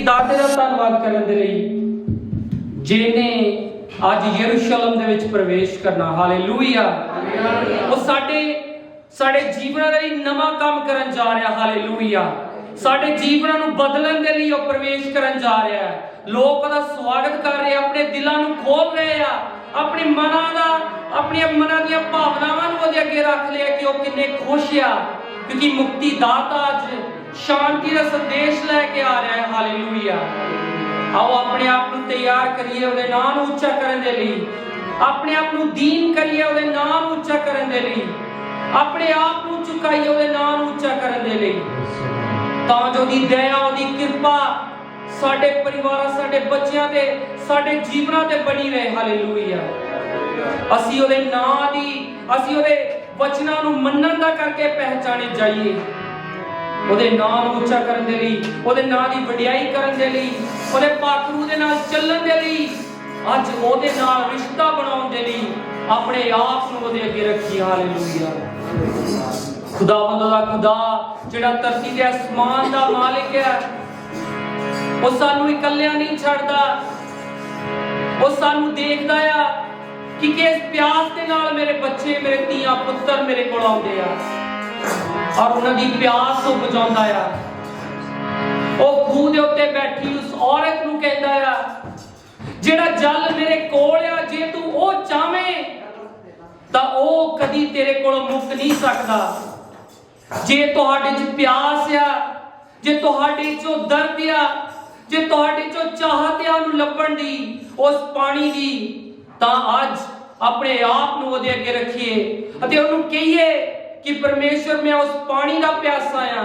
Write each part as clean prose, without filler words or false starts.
दाते का धन्नवाद करने के लिए जिन्हें आज यरूशलेम दे विच प्रवेश करना। हालेलुया। वो साडे जीवन दे लई नवा काम करन जा रहा। हालेलुया। साडे जीवन नूं बदलण दे लई वो प्रवेश करन जा रहा है। लोग उसदा स्वागत कर रहे, अपने दिलों नूं खोल रहे आ, अपने मनां दी भावनावां नूं उहदे अगे रख लिया कि वो किन्ने खुश आ, क्योंकि मुक्ति दाता अज शांति का संदेश लैके आ रहा है। हालेलुया। आओ अपने आप को तैयार करिए उहदे नाम नूं उच्चा करने दे लई, अपने आप को दीन करिए उहदे नाम नूं उच्चा करने दे लई, अपने आप को झुकाइए उहदे नाम नूं उच्चा करने दे लई, तां जो दी दया उहदी कृपा साडे परिवार साडे बच्चियां ते साडे जीवनां ते बनी रहे। हालेलुया। असीं उहदे नाम दी असीं उहदे वचनां नूं मनण दा करके पहचाने जाइए, ਉਹਦੇ ਨਾਮ ਨੂੰ ਉੱਚਾ ਕਰਨ ਦੇ ਲਈ, ਉਹਦੇ ਨਾਂ ਦੀ ਵਡਿਆਈ ਕਰਨ ਦੇ ਲਈ, ਉਹਦੇ ਪਾਖਰੂ ਦੇ ਨਾਲ ਚੱਲਣ ਦੇ ਲਈ, ਅੱਜ ਉਹਦੇ ਨਾਲ ਰਿਸ਼ਤਾ ਬਣਾਉਣ ਦੇ ਲਈ ਆਪਣੇ ਆਪ ਨੂੰ ਉਹਦੇ ਅੱਗੇ ਰੱਖੀ। ਹਾਲੇਲੂਇਆ। ਖੁਦਾਵੰਦ ਦਾ ਖੁਦਾ ਜਿਹੜਾ ਧਰਤੀ ਤੇ ਅਸਮਾਨ ਦਾ ਮਾਲਿਕ ਹੈ, ਉਹ ਸਾਨੂੰ ਇਕੱਲਿਆਂ ਨਹੀਂ ਛੱਡਦਾ, ਉਹ ਸਾਨੂੰ ਦੇਖਦਾ ਆ ਕਿ ਕਿਸ ਪਿਆਸ ਦੇ ਨਾਲ ਮੇਰੇ ਬੱਚੇ ਮੇਰੇ ਧੀਆਂ ਪੁੱਤਰ ਮੇਰੇ ਕੋਲ ਆਉਂਦੇ ਆ और उन्होंने प्यास को बुझाता है। खूह के उत्ते बैठी उस औरत नूं कहता है जेड़ा जल मेरे कोल आ, जे तू ओ चाहे तां ओ कदी तेरे कोलों मुक नहीं सकदा। जे तुहाडे च प्यास आ, जे तुहाडे चो दर्द आ, जे तुहाडे चो चाहत आ नूं लभण दी उस पानी दी, तां अज अपने आप नूं ओहदे अगे रखिए अते ओहनूं कहिए कि परमेश्वर मैं उस पानी का प्यासा आ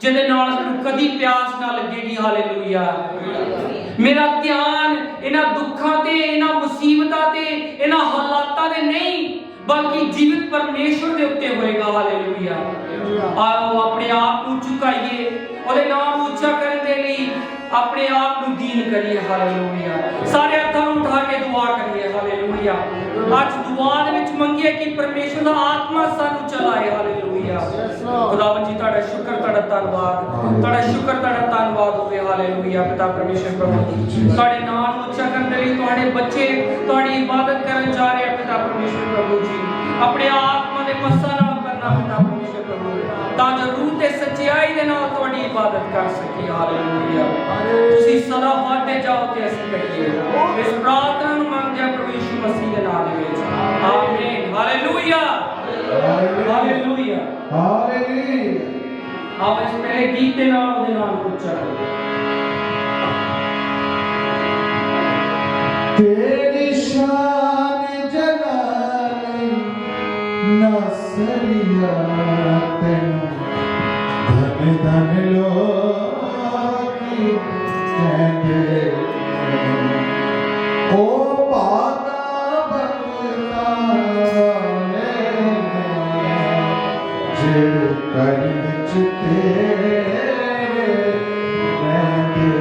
जिहदे नाल मैनूं कदी प्यास ना लगेगी। हालेलुया। मेरा ध्यान इन्हां दुखां ते, इन्हां मुसीबतां ते, इन्हां हालातां दे नहीं बल्कि जीवित परमेश्वर दे उत्ते होएगा। हालेलुया। आओ अपने आप को झुकाइए, ਉਹਦੇ ਨਾਮ ਉੱਚਾ ਕਰਨ ਦੇ ਲਈ अपने आप को दीन करिए। हालेलुया। सारे हत्थां नूं उठा के दुआ करिए। हालेलुया। आज दुआ दे विच मंगिए कि परमेश्वर दा आत्मा सानू चलाए। हालेलुया। खुदावंद जी तुहाडा शुक्र, तुहाडा धन्नवाद, तुहाडा शुक्र, तुहाडा धन्नवाद होवे। हालेलुया। पिता परमेश्वर प्रभु तुहाडे नाम नूं उच्चा करन दे लई तुहाडे बच्चे तुहाडी इबादत करन जा रहे हैं। पिता परमेश्वर प्रभु जी अपने आत्मा दे मस्सा नाल करना पिता परमेश्वर प्रभु, तां जो रूह ते सच्चाई दे नाल तुहाडी इबादत कर सकी। हालेलुया। तुसी सदा वादे जाओ ते असीं कहिए इस प्रार्थना ਨੂੰ ਮੰਗਦੇ ਆ ਪ੍ਰਭੂ ਯਿਸੂ ਮਸੀਹ ਦੇ ਨਾਮ ਵਿੱਚ। ਆਮੀਨ। ਹਾਲੇਲੂਇਆ। ਹਾਲੇਲੂਇਆ। ਹਾਲੇਲੂਇਆ। ਆਓ ਇਸ ਪਹਿਲੇ ਗੀਤ ਦੇ ਨਾਲ ਉਹਦੇ ਨਾਮ ਨੂੰ ਉੱਚਾ ਕਰੋ। तेरी शान जलाली नसरिया तेनू धन धन लोकी कहते ओ पाता बंदा जिड़ कर विच तेरे रहंदे।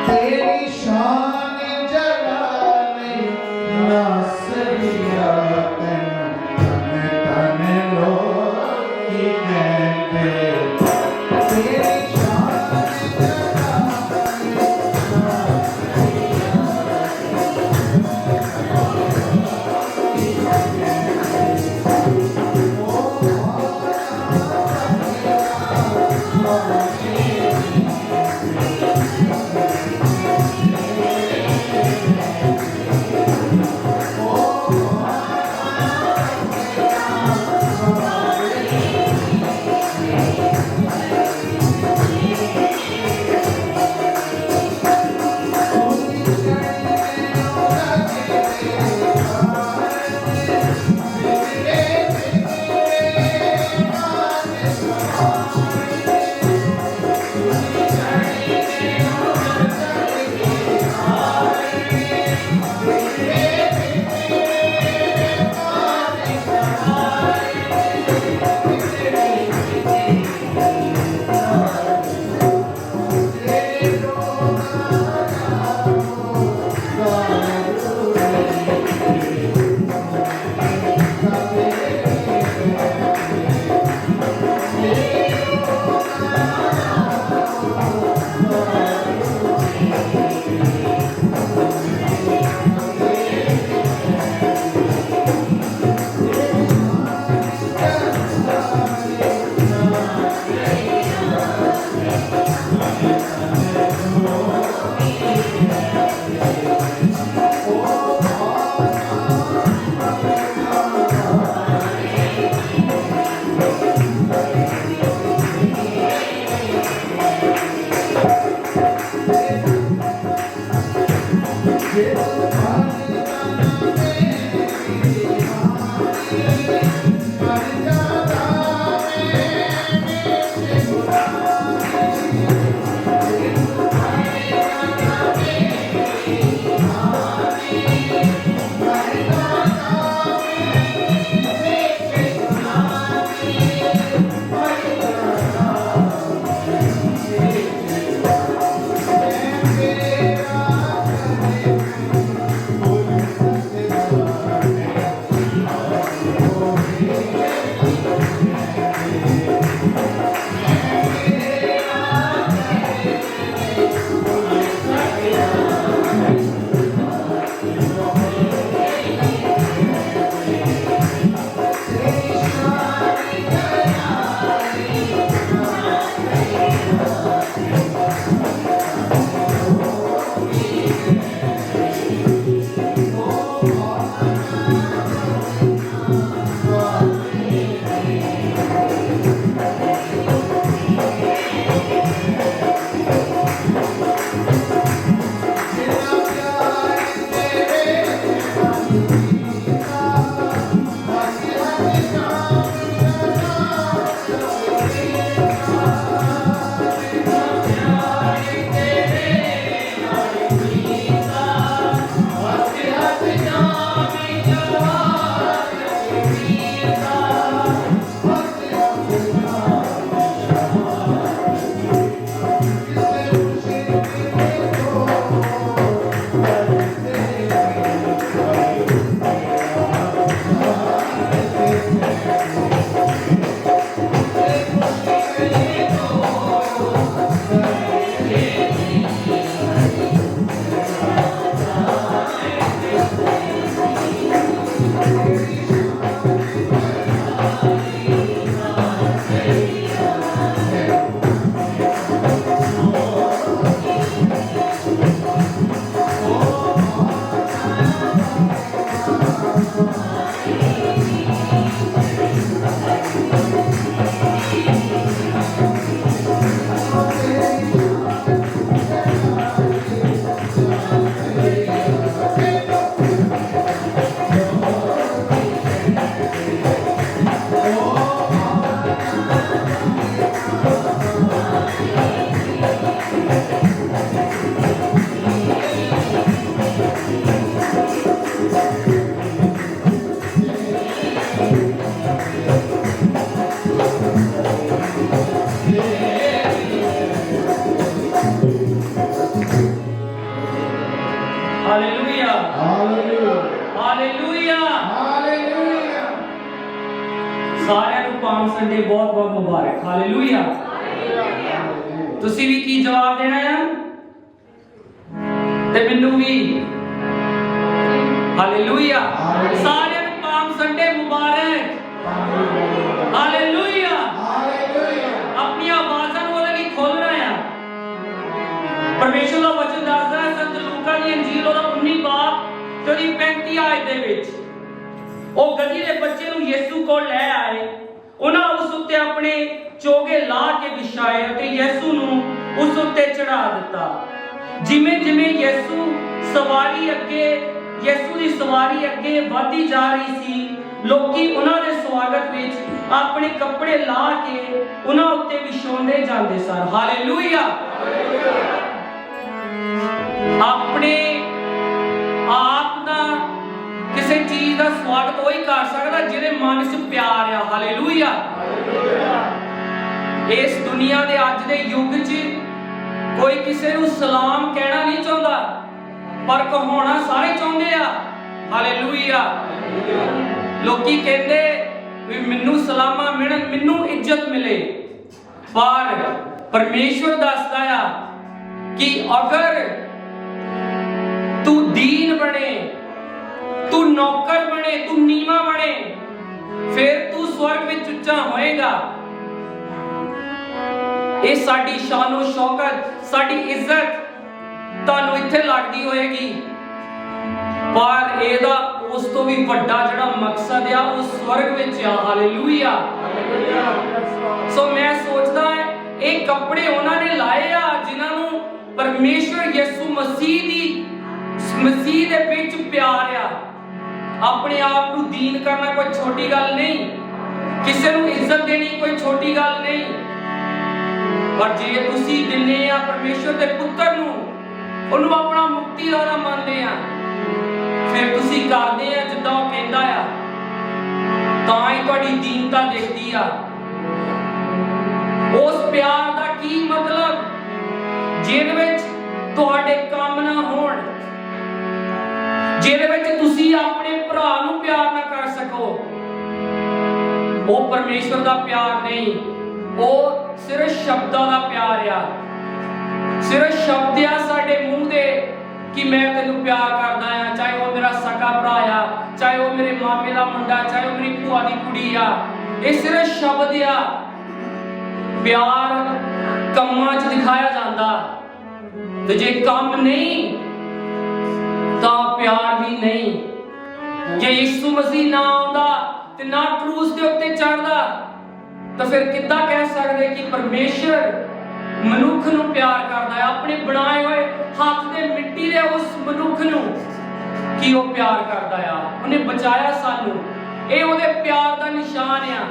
तेरी शान जलाली नसरिया तेनू धन धन लोकी कहते। तेरी शान संडे बहुत बहुत मुबारक। हालेलुया। ਤੁਸੀਂ ਵੀ ਕੀ ਜਵਾਬ ਦੇਣਾ ਆ ਤੇ ਮੈਨੂੰ ਵੀ ਹਾਲੇਲੂਇਆ। ਸਾਰਿਆਂ ਨੂੰ ਪਾਮ ਸੰਡੇ ਮੁਬਾਰਕ। ਹਾਲੇਲੂਇਆ। ਆਪਣੀ ਆਵਾਜ਼ਾਂ ਨੂੰ ਉਹਦੇ ਲਈ ਖੋਲਣਾ ਆ। ਪਰਮੇਸ਼ਰ ਦਾ ਵਚਨ ਦੱਸਦਾ ਹੈ ਸੰਤ ਲੂਕਾ ਦੀ ਇੰਜੀਲ ਉਹਦਾ 19 ਬਾਬ ਤੇ ਉਹਦੀ 35 ਆਇਤ ਦੇ ਵਿੱਚ ਉਹ ਗਧੀ ਦੇ ਬੱਚੇ ਨੂੰ ਯਿਸੂ ਕੋਲ ਲੈ ਆਏ। ਉਹਨਾਂ ਉਸ ਉੱਤੇ ਆਪਣੇ ਚੋਗੇ ਲਾ ਕੇ ਵਿਛਾਏ ਅਤੇ ਯਿਸੂ ਨੂੰ ਉਸ ਉੱਤੇ ਚੜਾ ਦਿੱਤਾ। ਜਿਵੇਂ ਜਿਵੇਂ ਯਿਸੂ ਦੀ ਸਵਾਰੀ ਅੱਗੇ ਵਧਦੀ ਜਾ ਰਹੀ ਸੀ, ਲੋਕੀ ਉਹਨਾਂ ਦੇ ਸਵਾਗਤ ਵਿੱਚ ਆਪਣੇ ਕੱਪੜੇ ਲਾ ਕੇ ਉਹਨਾਂ ਉੱਤੇ ਵਿਛਾਉਂਦੇ ਜਾਂਦੇ ਸਨ। ਹਾਲੇਲੂਇਆ। ਆਪਣੇ ਆਪ ਦਾ ਕਿਸੇ ਚੀਜ਼ ਦਾ ਸਵਾਗਤ ਉਹੀ ਕਰ ਸਕਦਾ ਜਿਹਦੇ ਮਨ 'ਚ ਪਿਆਰ ਆ। ਹਾਲੇਲੂਇਆ। ਇਸ ਦੁਨੀਆ ਦੇ ਅੱਜ ਦੇ ਯੁੱਗ 'ਚ ਕੋਈ ਕਿਸੇ ਨੂੰ ਸਲਾਮ ਕਹਿਣਾ ਨਹੀਂ ਚਾਹੁੰਦਾ, ਪਰ ਕਹਾਉਣਾ ਸਾਰੇ ਚਾਹੁੰਦੇ ਆ। ਹਾਲੇਲੂਇਆ। ਲੋਕੀ ਕਹਿੰਦੇ ਵੀ ਮੈਨੂੰ ਸਲਾਮਾਂ ਮਿਲਣ, ਮੈਨੂੰ ਇੱਜ਼ਤ ਮਿਲੇ, ਪਰ ਪਰਮੇਸ਼ਵਰ ਦੱਸਦਾ ਆ ਕਿ ਅਗਰ ਤੂੰ ਦੀਨ ਬਣੇ, ਤੂੰ ਨੌਕਰ ਬਣੇ, ਤੂੰ ਨੀਵਾਂ ਬਣੇ, ਫਿਰ ਤੂੰ ਸਵਰਗ ਵਿੱਚ ਉੱਚਾ ਹੋਏਗਾ। ਇਹ ਸਾਡੀ ਸ਼ਾਨੋ ਸ਼ੌਕਤ, ਸਾਡੀ ਇੱਜ਼ਤ ਤੁਹਾਨੂੰ ਇੱਥੇ ਲੱਗਦੀ ਹੋਏਗੀ, ਪਰ ਇਹਦਾ ਉਸ ਤੋਂ ਵੀ ਵੱਡਾ ਜਿਹੜਾ ਮਕਸਦ ਆ ਉਹ ਸਵਰਗ ਵਿੱਚ ਆ। ਹਾਲੇਲੂਇਆ। ਸੋ ਮੈਂ ਸੋਚਦਾ ਇਹ ਕੱਪੜੇ ਉਹਨਾਂ ਨੇ ਲਾਏ ਆ ਜਿਨ੍ਹਾਂ ਨੂੰ ਪਰਮੇਸ਼ਵਰ ਯਿਸੂ ਮਸੀਹ ਦੇ ਵਿੱਚ ਪਿਆਰ ਆ। ਆਪਣੇ ਆਪ ਨੂੰ ਦੀਨ ਕਰਨਾ ਕੋਈ ਛੋਟੀ ਗੱਲ ਨਹੀਂ, ਕਿਸੇ ਨੂੰ ਇੱਜ਼ਤ ਦੇਣੀ ਕੋਈ ਛੋਟੀ ਗੱਲ ਨਹੀਂ, ਪਰ ਜੇ ਤੁਸੀਂ ਦਿੰਦੇ ਆ ਪਰਮੇਸ਼ਵਰ ਦੇ ਪੁੱਤਰ ਨੂੰ, ਉਹਨੂੰ ਆਪਣਾ ਮੁਕਤੀ ਦਾਤਾ ਮੰਨਦੇ ਆ, ਫਿਰ ਤੁਸੀਂ ਕਰਦੇ ਆ ਜਿੱਦਾਂ ਉਹ ਕਹਿੰਦਾ ਆ, ਤਾਂ ਹੀ ਤੁਹਾਡੀ ਦੀਨਤਾ ਦਿਖਦੀ ਆ। ਉਸ ਪਿਆਰ ਦਾ ਕੀ ਮਤਲਬ ਜਿਹਦੇ ਵਿੱਚ ਤੁਹਾਡੇ ਕੰਮ ਨਾ ਹੋਣ, ਜਿਹਦੇ ਵਿੱਚ ਤੁਸੀਂ ਆਪਣੇ ਭਰਾ ਨੂੰ ਪਿਆਰ ਨਾ ਕਰ ਸਕੋ, ਉਹ ਪਰਮੇਸ਼ਵਰ ਦਾ ਪਿਆਰ ਨਹੀਂ, ਉਹ ਸਿਰਫ ਸ਼ਬਦਾਂ ਦਾ ਪਿਆਰ ਆ। ਸਿਰਫ ਸ਼ਬਦ ਆ ਸਾਡੇ ਮੂੰਹ ਦੇ ਕਿ ਮੈਂ ਤੈਨੂੰ ਪਿਆਰ ਕਰਦਾ ਆ, ਚਾਹੇ ਉਹ ਮੇਰਾ ਸਕਾ ਭਰਾ ਆ, ਚਾਹੇ ਉਹ ਮੇਰੇ ਮਾਮੇ ਦਾ ਮੁੰਡਾ, ਚਾਹੇ ਉਹ ਮੇਰੀ ਭੂਆ ਦੀ ਕੁੜੀ ਆ, ਇਹ ਸਿਰਫ ਸ਼ਬਦ ਆ। ਪਿਆਰ ਕੰਮਾਂ 'ਚ ਦਿਖਾਇਆ ਜਾਂਦਾ, ਤੇ ਜੇ ਕੰਮ ਨਹੀਂ ਤਾਂ ਪਿਆਰ ਵੀ ਨਹੀਂ। ਜੇ ਯਿਸੂ ਮਸੀਹ ਨਾ ਆਉਂਦਾ ਤੇ ਨਾ ਕਰੂਸ ਦੇ ਉੱਤੇ ਚੜ੍ਹਦਾ, ਤਾਂ ਫਿਰ ਕਿੱਦਾਂ ਕਹਿ ਸਕਦੇ ਕਿ ਪਰਮੇਸ਼ਰ ਮਨੁੱਖ ਨੂੰ ਪਿਆਰ ਕਰਦਾ ਹੈ, ਆਪਣੇ ਬਣਾਏ ਹੋਏ ਹੱਥ ਦੇ ਮਿੱਟੀ ਦੇ ਉਸ ਮਨੁੱਖ ਨੂੰ ਕਿ ਉਹ ਪਿਆਰ ਕਰਦਾ ਆ, ਉਹਨੇ ਬਚਾਇਆ ਸਾਨੂੰ। ਇਹ ਉਹਦੇ ਪਿਆਰ ਦਾ ਨਿਸ਼ਾਨ ਆ।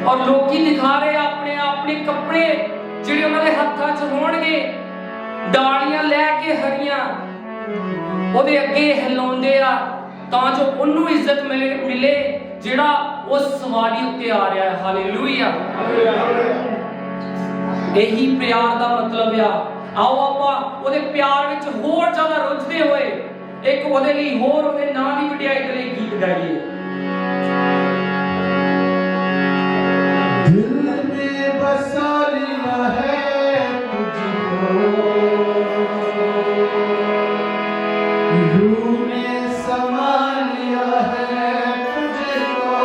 ਔਰ ਲੋਕੀ ਦਿਖਾ ਰਹੇ ਆਪਣੇ ਕੱਪੜੇ ਜਿਹੜੇ ਉਹਨਾਂ ਦੇ ਹੱਥਾਂ 'ਚ ਹੋਣਗੇ, ਡਾਲੀਆਂ ਲੈ ਕੇ ਹਰੀਆਂ ਉਹਦੇ ਅੱਗੇ ਹਿਲਾਉਂਦੇ ਆ ਤਾਂ ਜੋ ਉਹਨੂੰ ਇੱਜ਼ਤ ਮਿਲੇ ਜਿਹੜਾ ਉਸ ਸਵਾਰੀ ਉੱਤੇ ਆ ਰਿਹਾ ਹੈ। ਹਾਲੇਲੂਇਆ। ਇਹੀ ਪਿਆਰ ਦਾ ਮਤਲਬ ਆ। ਆਓ ਆਪਾਂ ਉਹਦੇ ਪਿਆਰ ਵਿੱਚ ਹੋਰ ਜ਼ਿਆਦਾ ਰੁੱਝਦੇ ਹੋਏ ਇੱਕ ਉਹਦੇ ਲਈ ਹੋਰ ਉਹਦੇ ਨਾਂ ਦੀ ਵਡਿਆਈ ਦੇ ਲਈ ਗੀਤ ਗਾਈਏ। दिल में बसा लिया है तुझको, रूह में समा लिया है तुझको,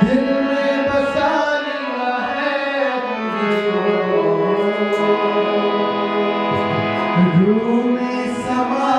दिल में बसा लिया है तुझको, रूह में समा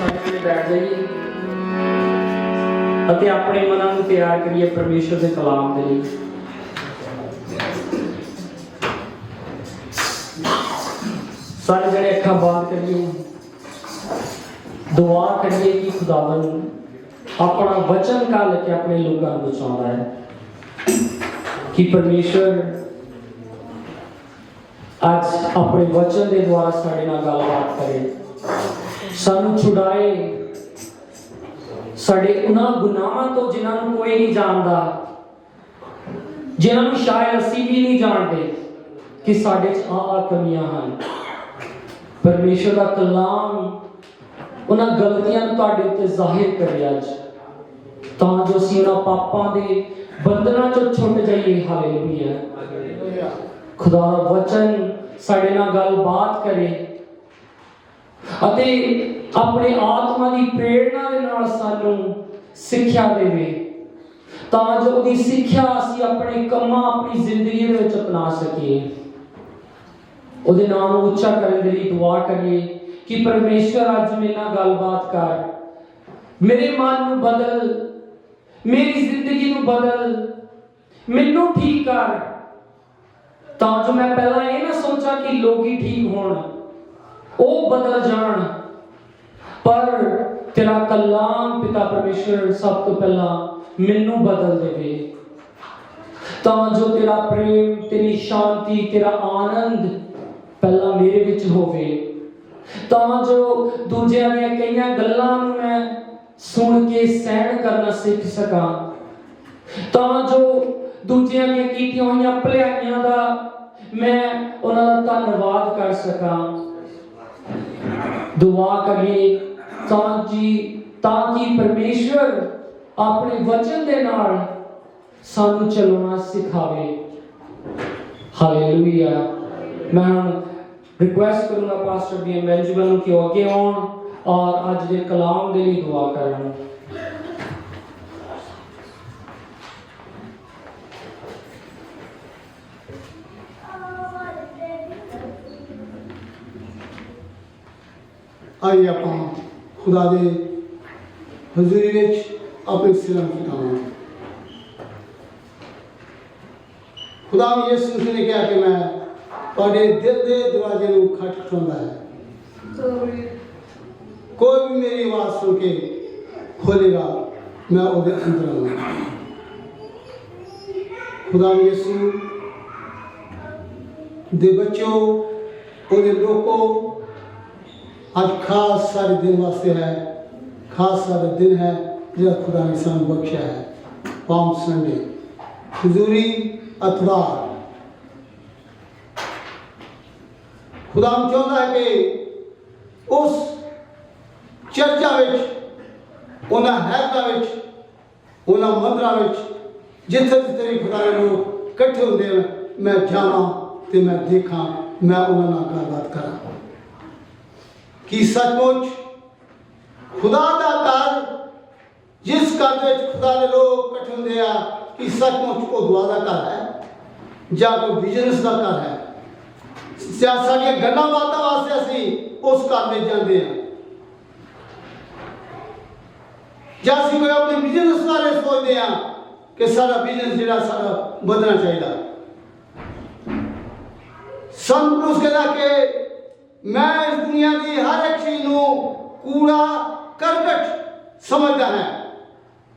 ਸਾਰੇ ਜਣੇ ਬੈਠ ਜਾਈਏ ਅਤੇ ਆਪਣੇ ਮਨਾਂ ਨੂੰ ਤਿਆਰ ਕਰੀਏ ਪਰਮੇਸ਼ਰ ਦੇ ਕਲਾਮ ਦੇ ਲਈ। ਸਾਰੇ ਜਣੇ ਅੱਖਾਂ ਬੰਦ ਕਰੀਏ, ਦੁਆ ਕਰੀਏ ਕਿ ਖੁਦਾਵੰਦ ਆਪਣਾ ਵਚਨ ਕੱਲ ਕੇ ਆਪਣੇ ਲੋਕਾਂ ਨੂੰ ਬਚਾਉਂਦਾ ਹੈ, ਕਿ ਪਰਮੇਸ਼ਰ ਅੱਜ ਆਪਣੇ ਵਚਨ ਦੇ ਦੁਆਰਾ ਸਾਡੇ ਨਾਲ ਗੱਲਬਾਤ ਕਰੇ, ਸਾਨੂੰ ਛੁਡਾਏ ਸਾਡੇ ਉਹਨਾਂ ਗੁਨਾਹਾਂ ਤੋਂ ਜਿਨ੍ਹਾਂ ਨੂੰ ਕੋਈ ਨਹੀਂ ਜਾਣਦਾ, ਜਿਨ੍ਹਾਂ ਨੂੰ ਸ਼ਾਇਦ ਅਸੀਂ ਵੀ ਨਹੀਂ ਜਾਣਦੇ ਕਿ ਸਾਡੇ 'ਚ ਆ ਕਮੀਆਂ ਹਨ। ਪਰਮੇਸ਼ਰ ਦਾ ਕਲਾਮ ਉਹਨਾਂ ਗਲਤੀਆਂ ਨੂੰ ਤੁਹਾਡੇ ਉੱਤੇ ਜ਼ਾਹਿਰ ਕਰੇ ਅੱਜ, ਤਾਂ ਜੋ ਅਸੀਂ ਉਹਨਾਂ ਪਾਪਾਂ ਦੇ ਬੰਧਨਾਂ 'ਚੋਂ ਛੁੱਟ ਜਾਈਏ। ਹਾਲੇਲੂਇਆ। ਖੁਦਾ ਦਾ ਵਚਨ ਸਾਡੇ ਨਾਲ ਗੱਲਬਾਤ ਕਰੇ ਅਤੇ ਆਪਣੇ ਆਤਮਾ ਦੀ ਪ੍ਰੇਰਣਾ ਦੇ ਨਾਲ ਸਾਨੂੰ ਸਿੱਖਿਆ ਦੇਵੇ, ਤਾਂ ਜੋ ਉਹਦੀ ਸਿੱਖਿਆ ਅਸੀਂ ਆਪਣੇ ਕੰਮਾਂ, ਆਪਣੀ ਜ਼ਿੰਦਗੀ ਦੇ ਵਿੱਚ ਅਪਣਾ ਸਕੀਏ। ਉਹਦੇ ਨਾਮ ਨੂੰ ਉੱਚਾ ਕਰਨ ਦੇ ਲਈ ਦੁਆ ਕਰੀਏ ਕਿ ਪਰਮੇਸ਼ਰ ਅੱਜ ਮੇਰੇ ਨਾਲ ਗੱਲਬਾਤ ਕਰ, ਮੇਰੇ ਮਨ ਨੂੰ ਬਦਲ, ਮੇਰੀ ਜ਼ਿੰਦਗੀ ਨੂੰ ਬਦਲ, ਮੈਨੂੰ ਠੀਕ ਕਰ, ਤਾਂ ਜੋ ਮੈਂ ਪਹਿਲਾਂ ਇਹ ਨਾ ਸੋਚਾਂ ਕਿ ਲੋਕੀ ਠੀਕ ਹੋਣ, ਉਹ ਬਦਲ ਜਾਣ, ਪਰ ਤੇਰਾ ਕਲਾਮ ਪਿਤਾ ਪਰਮੇਸ਼ਰ ਸਭ ਤੋਂ ਪਹਿਲਾਂ ਮੈਨੂੰ ਬਦਲ ਦੇਵੇ, ਤਾਂ ਜੋ ਤੇਰਾ ਪ੍ਰੇਮ, ਤੇਰੀ ਸ਼ਾਂਤੀ, ਤੇਰਾ ਆਨੰਦ ਪਹਿਲਾਂ ਮੇਰੇ ਵਿੱਚ ਹੋਵੇ, ਤਾਂ ਜੋ ਦੂਜਿਆਂ ਦੀਆਂ ਕਈਆਂ ਗੱਲਾਂ ਨੂੰ ਮੈਂ ਸੁਣ ਕੇ ਸਹਿਣ ਕਰਨਾ ਸਿੱਖ ਸਕਾਂ, ਤਾਂ ਜੋ ਦੂਜਿਆਂ ਦੀਆਂ ਕੀਤੀਆਂ ਹੋਈਆਂ ਭਲਾਈਆਂ ਦਾ ਮੈਂ ਉਹਨਾਂ ਦਾ ਧੰਨਵਾਦ ਕਰ ਸਕਾਂ। ਦੁਆ ਕਰੀਏ ਤਾਂ ਕਿ ਪਰਮੇਸ਼ਰ ਆਪਣੇ ਵਚਨ ਦੇ ਨਾਲ ਸਾਨੂੰ ਚੱਲਣਾ ਸਿਖਾਵੇ। ਹਾਲੇਲੂਇਆ। ਮੈਂ ਰਿਕੁਐਸਟ ਕਰੂੰਗਾ ਪਾਸਟਰ ਬੀ ਮੈਨੇਜਮੈਂਟ ਨੂੰ ਕਿ ਉਹ ਅੱਗੇ ਆਉਣ ਔਰ ਅੱਜ ਦੇ ਕਲਾਮ ਦੇ ਲਈ ਦੁਆ ਕਰਨ। आइए आप खुदा दे हजूरी विच अपने सिर झुकावां। खुदा यीशु मसीह ने कहा कि मैं तुहाडे दिल दे दरवाजे नूं खटखटाउंदा है, कोई भी मेरी आवाज़ सुन के खोलेगा, मैं उहदे अंदर आऊंगा। खुदा यीशु दे बच्चों, उहदे लोगों, आज खास सारे दिन वास्ते है, खास सारे दिन है जो खुदा ने सानू बख्शा है। पाम संडे, हजूरी अतवार। खुदा चाहता है कि उस चर्चा विच, उन्हां हैकलां विच, उन्हां मंदिरां विच जिथे जिथे भी खुदा के लोग इकट्ठे होंदे हैं, मैं जावां ते मैं देखा, मैं उन्हां नाल गलबात करां कि सचमुच खुदा का घर, जिस घर में खुदा के लोग इकट्ठे होंदे आ, कि सचमुच वो दुआ का घर है या कोई बिजनेस का घर है, साडियां गल्लां बातां वास्ते असीं उस घर में जाते हैं, या असीं कोई अपने बिजनेस बारे सोचते हैं कि सारा बिजनेस जिहड़ा सारा बदलना चाहिए। संत पुरुष कहता कि मैं इस दुनिया की हर एक चीज को कूड़ा करकट समझता है,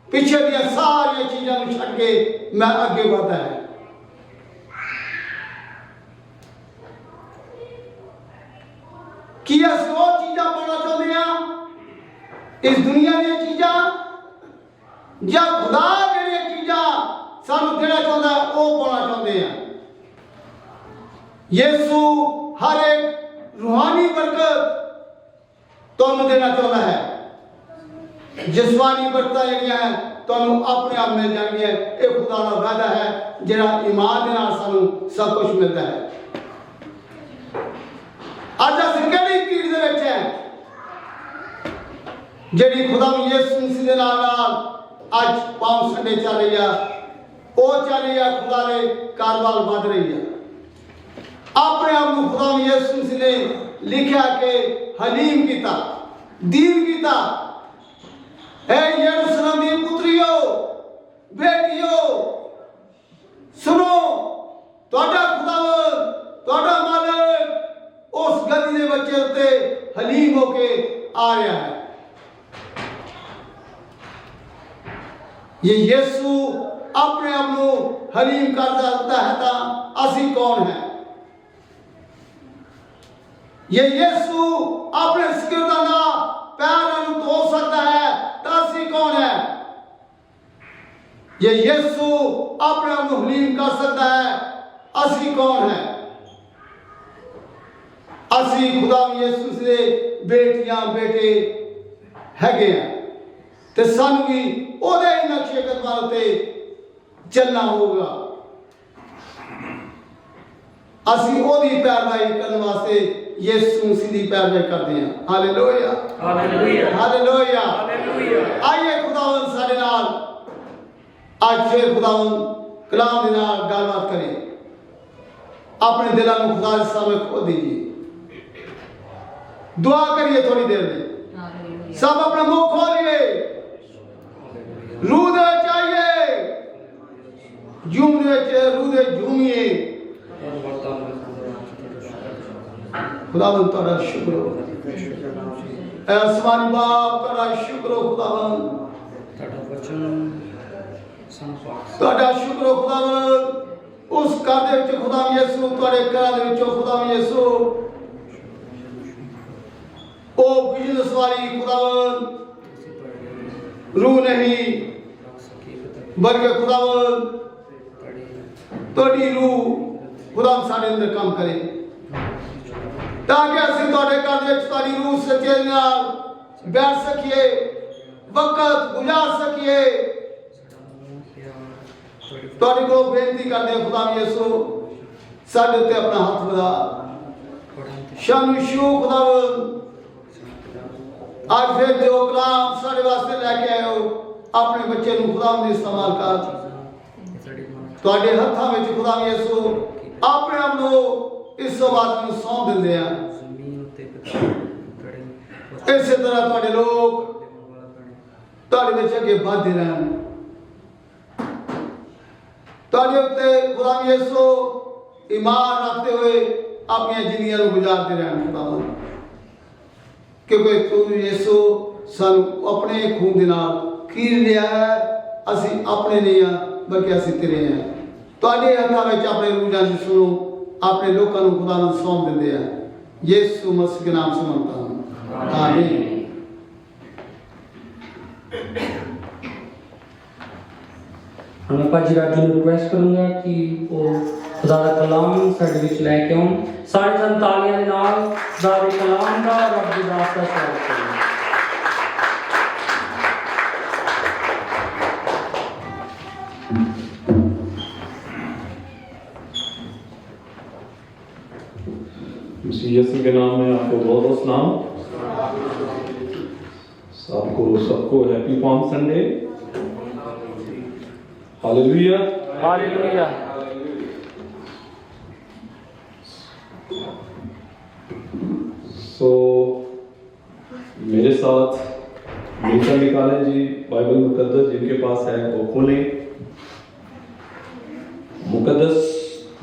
पीछे दिया सारी चीज़ों को छड़ के मैं आगे बढ़ता है। कि अस वो चीज़ा पाना चाहते हैं इस दुनिया दी चीज़ा, या खुदा जी चीज़ा सानू देना चाहता है वो पाना चाहते हैं। यीशु हर एक रूहानी बरकत तुम देना चाहता है, जिस्मानी बरकत जड़ियां है तुम अपने आप मिल जाएंगे। ये खुदा का वादा है जिहड़ा ईमान दे नाल सानू सब कुछ मिलता है। अज अस किहड़ी पीड़ दे विच है जिहड़ी खुदा यीशु मसीह दे नाल अज पाम संडे चल रही है, वो चल रही है खुदा दे कारवाल वध रही है। अपने आप को खुदा यीशु मसीह ने लिखा के हलीम किया, दीन कीता। ऐ यरूशलेम दी पुत्रियो बेटियो सुनो, तुहाडा खुदावन तुहाडा मालिक उस गद्दी दे बच्चे उत्ते हलीम होके आ रहा है। ये यीशु अपने आप को हलीम कर सकता है तो असी कौन है? ये यीशु अपने सिरदा ना पैरों को धो सकता है तो असी कौन है? ये यीशु अपने आप को हलीम कर सकता है, असी कौन है? असी खुदा यीशु से बेटियां बेटे हैगे हैं ते सानू भी ओदे ही नक्शे कदमां उत्ते चलना होगा। असी ओदी पैरवाई करने वास्ते यीशु मसीह दी पैरवाई करते हैं। Hallelujah hallelujah hallelujah hallelujah. आइए खुदावन साडे नाल आज फिर खुदावन कलाम दे नाल गलबात करें। अपने दिलों को खुदा के सामने खो दीजिए, दुआ करिए थोड़ी देर में। सब अपना मुंह खोलिए, रूह दे चाहिए झूम दे रूह दे झूमिए। खुदावन तेरा शुक्र हो, ऐ आसमानी बाप तेरा शुक्र हो खुदावन, तेरा शुक्र हो खुदावन। उस घर दे विच खुदा यीशु तेरे घर दे विच खुदा यीशु ओ बिजनेस वाली खुदावन रूह नहीं बल्कि खुदावन तोड़ी रूह खुदा साडे अंदर काम करे ताकि असि तोड़े घर दे विच तोड़ी रूह सच्चे नाल बैठ सकिए, वक्त गुजार सकिए। तोड़ी को बेनती करते हैं खुदा यीशु साडे उत्ते अपना हाथ बढ़ा। शानशू खुदावन आज फिर जो कलाम साडे वास्ते लेके आए हो अपने बच्चे को खुदा ने इस्तेमाल कर तुहाडे हत्थां विच खुदा यीशु अपने आप को इस बात में सौंप दिंदे हैं। इस तरह तुहाडे लोग तुहाडे विच अगे बढ़दे रहन, तुहाडे उत्ते खुदा यीशु ईमान रखते हुए अपनी जिंदगियां को गुजारते रहन खुदावन, क्योंकि तू यीशु सानू अपने खून दे नाल खीर लिया है। असी अपने नहीं हैं बल्कि असी तेरे हैं। तुहाडे हत्थां विच अपने रूह जान सुनो, अपने लोकां नूं खुदा नूं सौंप दिंदे हैं। यीशु मसीह के नाम से मांगता हूं, आमीन। मैं भाजी राजू ने रिक्वेस्ट करूंगा कि वो खुदा दा कलाम साडे विच लैके आउण। सारे जन तालियां दे नाल खुदा दे कलाम दा रब दी दास दा स्वागत करें। मसीह यीशु के नाम में आपको बहुत बहुत सलाम। सबको happy Palm Sunday. Hallelujah hallelujah. So मेरे साथ मिलकर निकालें जी बाइबल मुकद्दस, जिनके पास है वो खोलें। मुकद्दस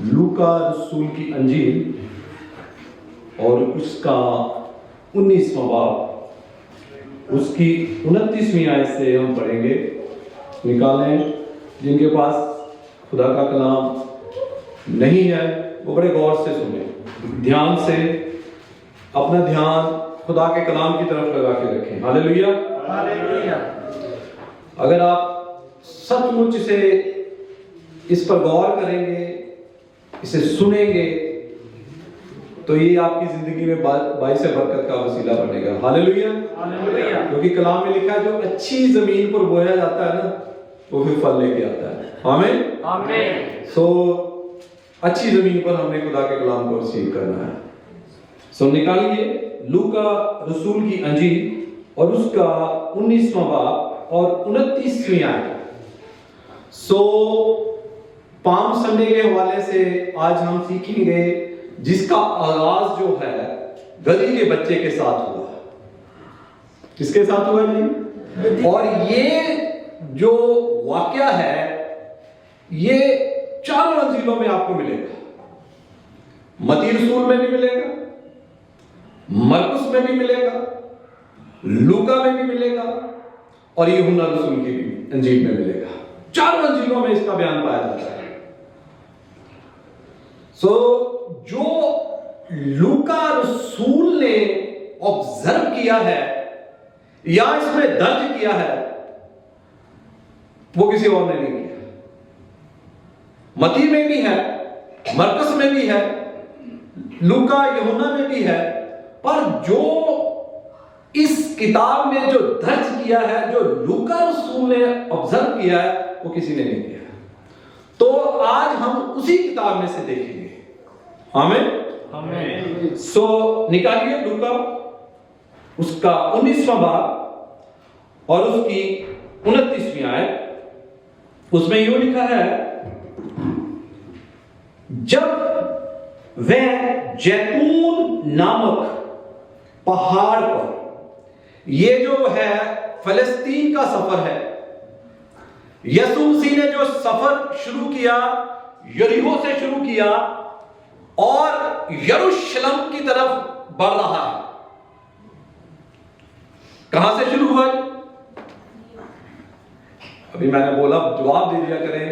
लूका रसूल की अंजील और उसका 19वां बाब, उसकी 29वीं आयत से हम पढ़ेंगे। निकालें। जिनके पास खुदा का कलाम नहीं है वो बड़े गौर से सुने, ध्यान से अपना ध्यान खुदा के कलाम की तरफ लगा के रखें। Hallelujah hallelujah. अगर आप सचमुच से इस पर गौर करेंगे, इसे सुनेंगे, तो ये आपकी जिंदगी में बाई से बरकत का वसीला बनेगा। Hallelujah hallelujah. क्योंकि कलाम में लिखा है जो अच्छी जमीन पर बोया जाता है ना, वो फिर फल लेके आता है। आमीन आमीन। सो अच्छी जमीन पर हमने खुदा के कलाम को रिसीव करना है। सो निकालिए लूका रसूल की अंजील और उसका 19वां बाब और 29वीं आयत। सो पाम संडे के हवाले से आज हम सीखेंगे, जिसका आगाज जो है गधी के बच्चे के साथ हुआ। किसके साथ हुआ जी? और ये जो वाक्य है ये चारों अंजीलों में आपको मिलेगा। मत्ती रसूल में भी मिलेगा, मरकुस में भी मिलेगा, लूका में भी मिलेगा और यूहन्ना रसूल की भी अंजील में मिलेगा। चारों अंजीलों में इसका बयान पाया जाता है। जो लूका रसूल ने ऑब्जर्व किया है या इसमें दर्ज किया है वो किसी और ने नहीं किया। मत्ती में भी है, मरकुस में भी है, लूका यूहन्ना में भी है, पर जो इस किताब में जो दर्ज किया है, जो लूका रसूल ने ऑब्जर्व किया है, वो किसी ने नहीं किया। तो आज हम उसी किताब में से देखेंगे। आमीन। सो निकालिए लूका उसका 19वां बाब और उसकी 29वीं आयत। उसमें यूं लिखा है, जब वह जैतून नामक पहाड़ पर, ये जो है फलस्तीन का सफर है, यीशु मसीह ने जो सफर शुरू किया यरीहो से शुरू किया और यरूशलेम की तरफ बढ़ रहा है। कहां से शुरू हुआ? अभी मैंने बोला जवाब दे दिया करें।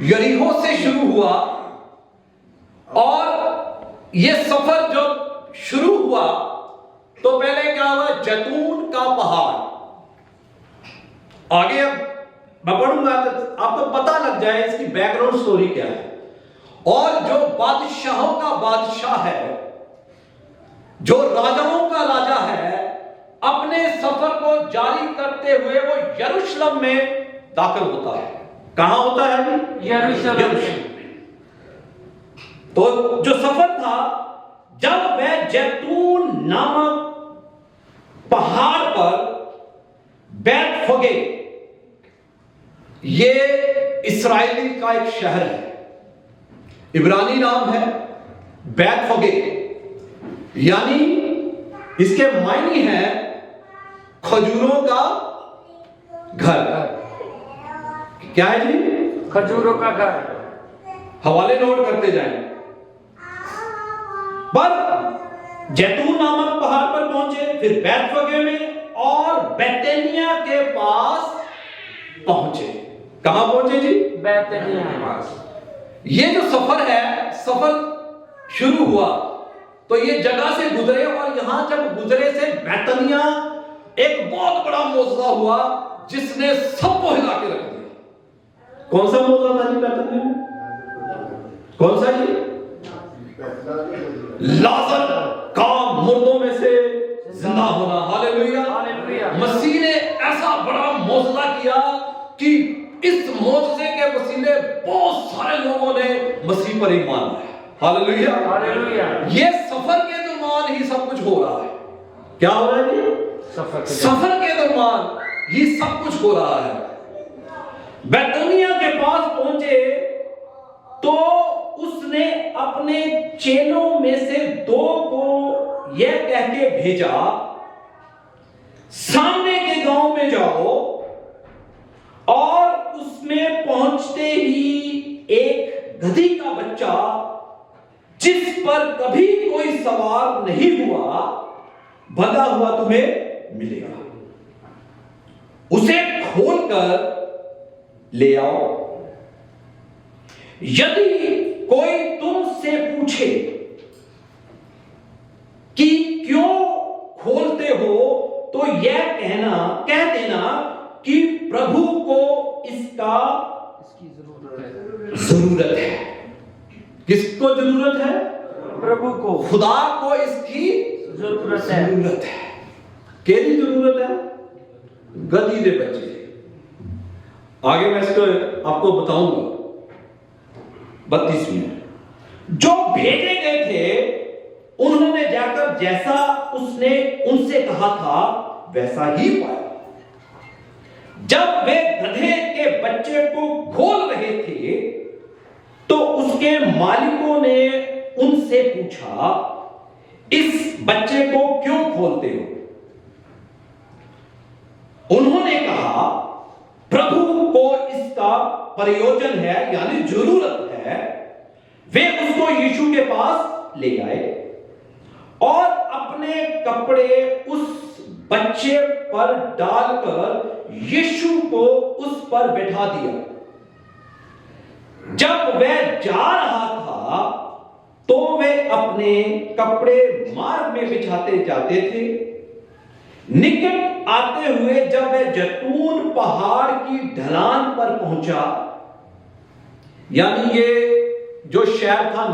यरीहो से शुरू हुआ और यह सफर जब शुरू हुआ तो पहले क्या हुआ? जैतून का पहाड़। आगे अब मैं पढ़ूंगा तो आपको पता लग जाए इसकी बैकग्राउंड स्टोरी क्या है। और जो बादशाहों का बादशाह है, जो राजाओं का राजा है, अपने सफर को जारी करते हुए वो यरूशलेम में दाखिल होता है। कहां होता है? यरूशलेम में। तो जो सफर था, जब वह जैतून नामक पहाड़ पर बैतफगे, ये इस्राएली का एक शहर है, इब्रानी नाम है बैतफगे, यानी इसके मायने हैं खजूरों का घर। क्या है जी? खजूरों का घर। हवाले नोट करते जाएं। पर जैतून नामक पहाड़ पर पहुंचे, फिर बैतफगे में और बेतनिया के पास पहुंचे। कहां पहुंचे जी? बेतनिया के पास। ये जो सफर है, सफर शुरू हुआ तो ये जगह से गुजरे और यहां जब गुजरे से बेतनिया एक बहुत बड़ा मौजज़ा हुआ जिसने सबको हिला के रख दिया। कौन सा मौजज़ा था जी बेतनिया में? कौन सा जी? लाजर का मुर्दों में से जिंदा होना। हालेलुया। मसीह ने ऐसा बड़ा मौजज़ा किया कि इस मौजज़े के वसीले बहुत सारे लोगों ने मसीह पर ईमान लाया। हालेलुया। ये सफर के दौरान ही सब कुछ हो रहा है। क्या हो रहा है जी? सफर के दौरान ही सब कुछ हो रहा है। बेतनिया के पास पहुंचे तो उसने अपने चेलों में से 2 को यह कह के भेजा, सामने के गांव में जाओ और उसमें पहुंचते ही एक गधी का बच्चा जिस पर कभी कोई सवार नहीं हुआ, बंधा हुआ तुम्हें मिलेगा, उसे खोलकर ले आओ। यदि कोई तुमसे पूछे कि क्यों खोलते हो तो यह कह देना कि प्रभु को इसकी जरूरत है। किसको जरूरत है? प्रभु को, खुदा को इसकी जरूरत है। केदी जरूरत है? गधी दे बच्चे। आगे मैं इसको आपको बताऊंगा। 32वीं जो भेजे गए थे उन्होंने जाकर जैसा उसने उनसे कहा था वैसा ही पाया। जब वे गधे के बच्चे को खोल रहे थे तो उसके मालिकों ने उनसे पूछा, इस बच्चे को क्यों खोलते हो? प्रयोजन है यानी जरूरत है, वे उसको यीशु के पास ले आए और अपने कपड़े उस बच्चे पर डालकर यीशु को उस पर बैठा दिया। जब वह जा रहा था तो वे अपने कपड़े मार्ग में बिछाते जाते थे। निकट आते हुए जब वह जैतून पहाड़ की ढलान पर पहुंचा, यानी ये जो शहर था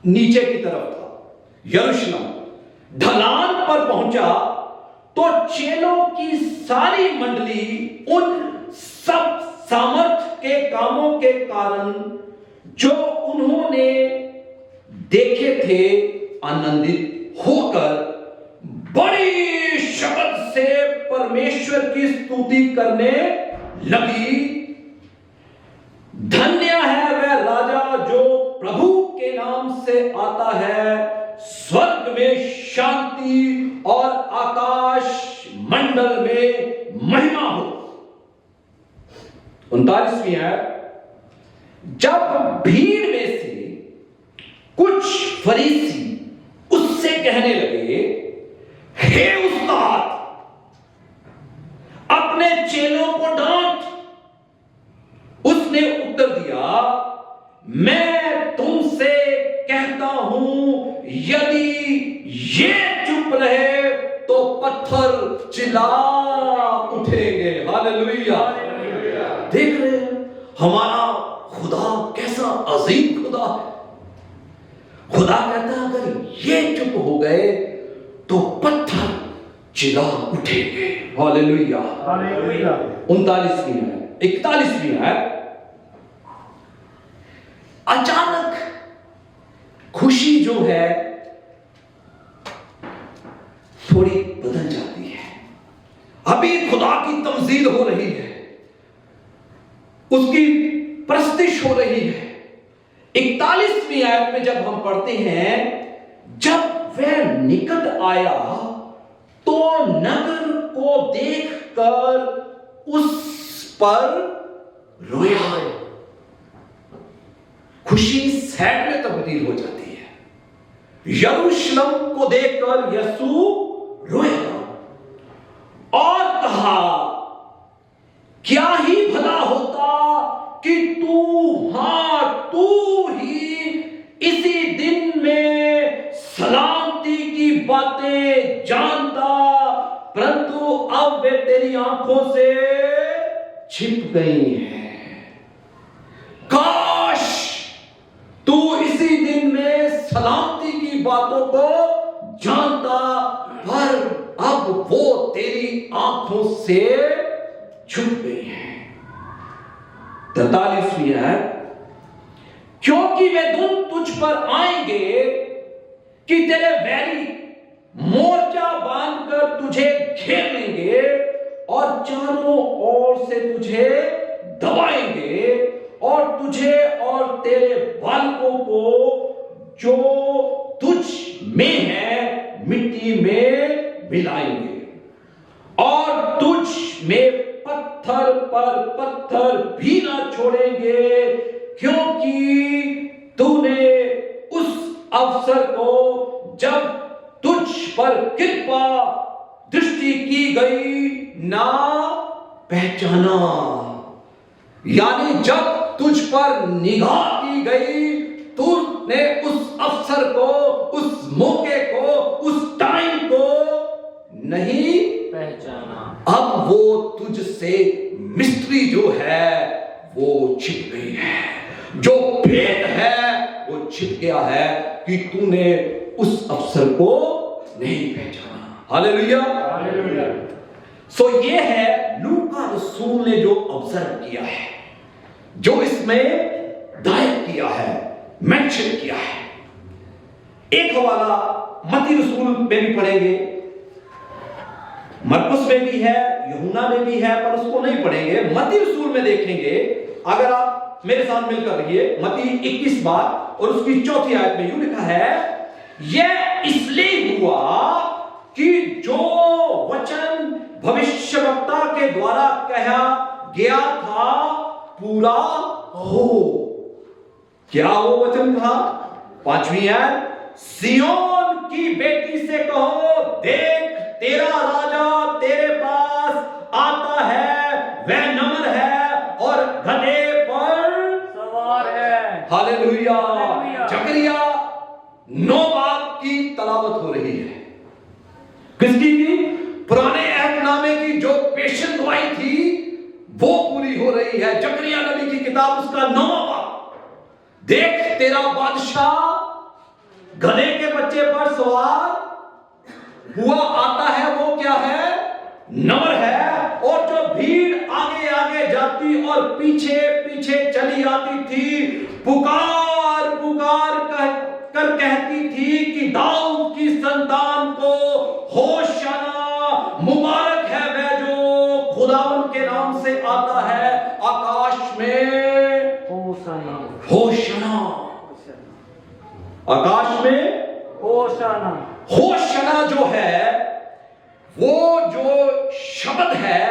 नीचे की तरफ था, यरूशलेम, ढलान पर पहुंचा तो चेलों की सारी मंडली उन सब सामर्थ के कामों के कारण जो उन्होंने देखे थे आनंदित होकर बड़ी शब्द से परमेश्वर की स्तुति करने लगी। धन्य है वह राजा जो प्रभु के नाम से आता है, स्वर्ग में शांति और आकाश मंडल में महिमा हो। 39वीं आयत, जब भीड़ में से कुछ फरीसी उससे कहने लगे, हे उस्ताद, अपने चेलों को डांट, उसने उत्तर दिया, मैं तुमसे कहता हूं यदि ये चुप रहे तो पत्थर चिल्ला उठेंगे। हालेलुया। देख रहे हैं हमारा खुदा कैसा अजीम खुदा है। खुदा कहता है अगर ये चुप हो गए तो पत्थर चिल्ला उठेंगे। हालेलुया। 39वीं आयत, 41वीं आयत, अचानक खुशी जो है थोड़ी बदल जाती है। अभी खुदा की तमजीद हो रही है, उसकी प्रस्तिश हो रही है। 41वीं आयत में जब हम पढ़ते हैं, जब वह निकट आया तो नगर को देखकर उस पर रोया। खुशी सैड में तब्दील हो जाती है। यरूशलेम को देखकर यीशु रोया और कहा, क्या ही भला होता कि तू ही इसी दिन में सलामती की बातें जानता, परंतु अब वे तेरी आंखों से छिप गई हैं। काश तू इसी दिन में सलामती की बातों को जानता, पर अब वो तेरी आंखों से छुप गई हैं। 43वीं आयत, क्योंकि वे दिन तुझ पर आएंगे कि तेरे वैरी मोर्चा बांधकर तुझे घेर लेंगे और चारों ओर से तुझे दबाएंगे और तुझे और तेरे बालकों को जो तुझ में है मिट्टी में मिलाएंगे और तुझ में पत्थर पर पत्थर भी ना छोड़ेंगे, क्योंकि तूने उस अवसर को जब तुझ पर कृपा दृष्टि की गई ना पहचाना। यानी जब तुझ पर निगाह की गई, तूने उस अवसर को, उस मौके को, उस टाइम को नहीं पहचाना। अब वो तुझसे मिस्ट्री जो है वो छिप गई है, जो भेद है वो छिप गया है कि तूने उस अवसर को नहीं पहचाना। हालेलुया। सो ये है लूका रसूल ने जो ऑब्जर्व किया है, जो इसमें दायर किया है, मेंशन किया है। एक हवाला मत्ती रसूल में भी पढ़ेंगे, मरकुस में भी है, यूहन्ना में भी है, पर उसको नहीं पढ़ेंगे। मत्ती रसूल में देखेंगे, अगर आप मेरे साथ मिलकर रहिए, मत्ती 21 बात और उसकी 4थी आयत में यूं लिखा है, यह इसलिए हुआ कि जो वचन भविष्यवक्ता के द्वारा कहा गया था पूरा हो। क्या वो वचन कहा? 5वीं आयत, सियोन की बेटी से कहो, देख तेरा राजा तेरे पास आता है, वह नम्र है और गधे पर सवार है। हालेलुया। हालेलुया। जकरिया 9 बाब की तलावत हो रही है। किसकी की? पुराने अहदनामे की जो पेशन गोई थी वो पूरी हो रही है। जकरिया नबी की किताब उसका 9वां बाब, देख तेरा बादशाह गधे के बच्चे पर सवार हुआ आता है, वो क्या है? नम्र है। और जो भीड़ आगे आगे जाती और पीछे पीछे चली आती थी, पुकार पुकार कर कहती थी कि दाऊद की संतान को होशाना, मुबारक है वह जो खुदावन के नाम से आता है आकाश में होशाना, होशाना। आकाश में होशाना। होशाना जो है, वो जो शब्द है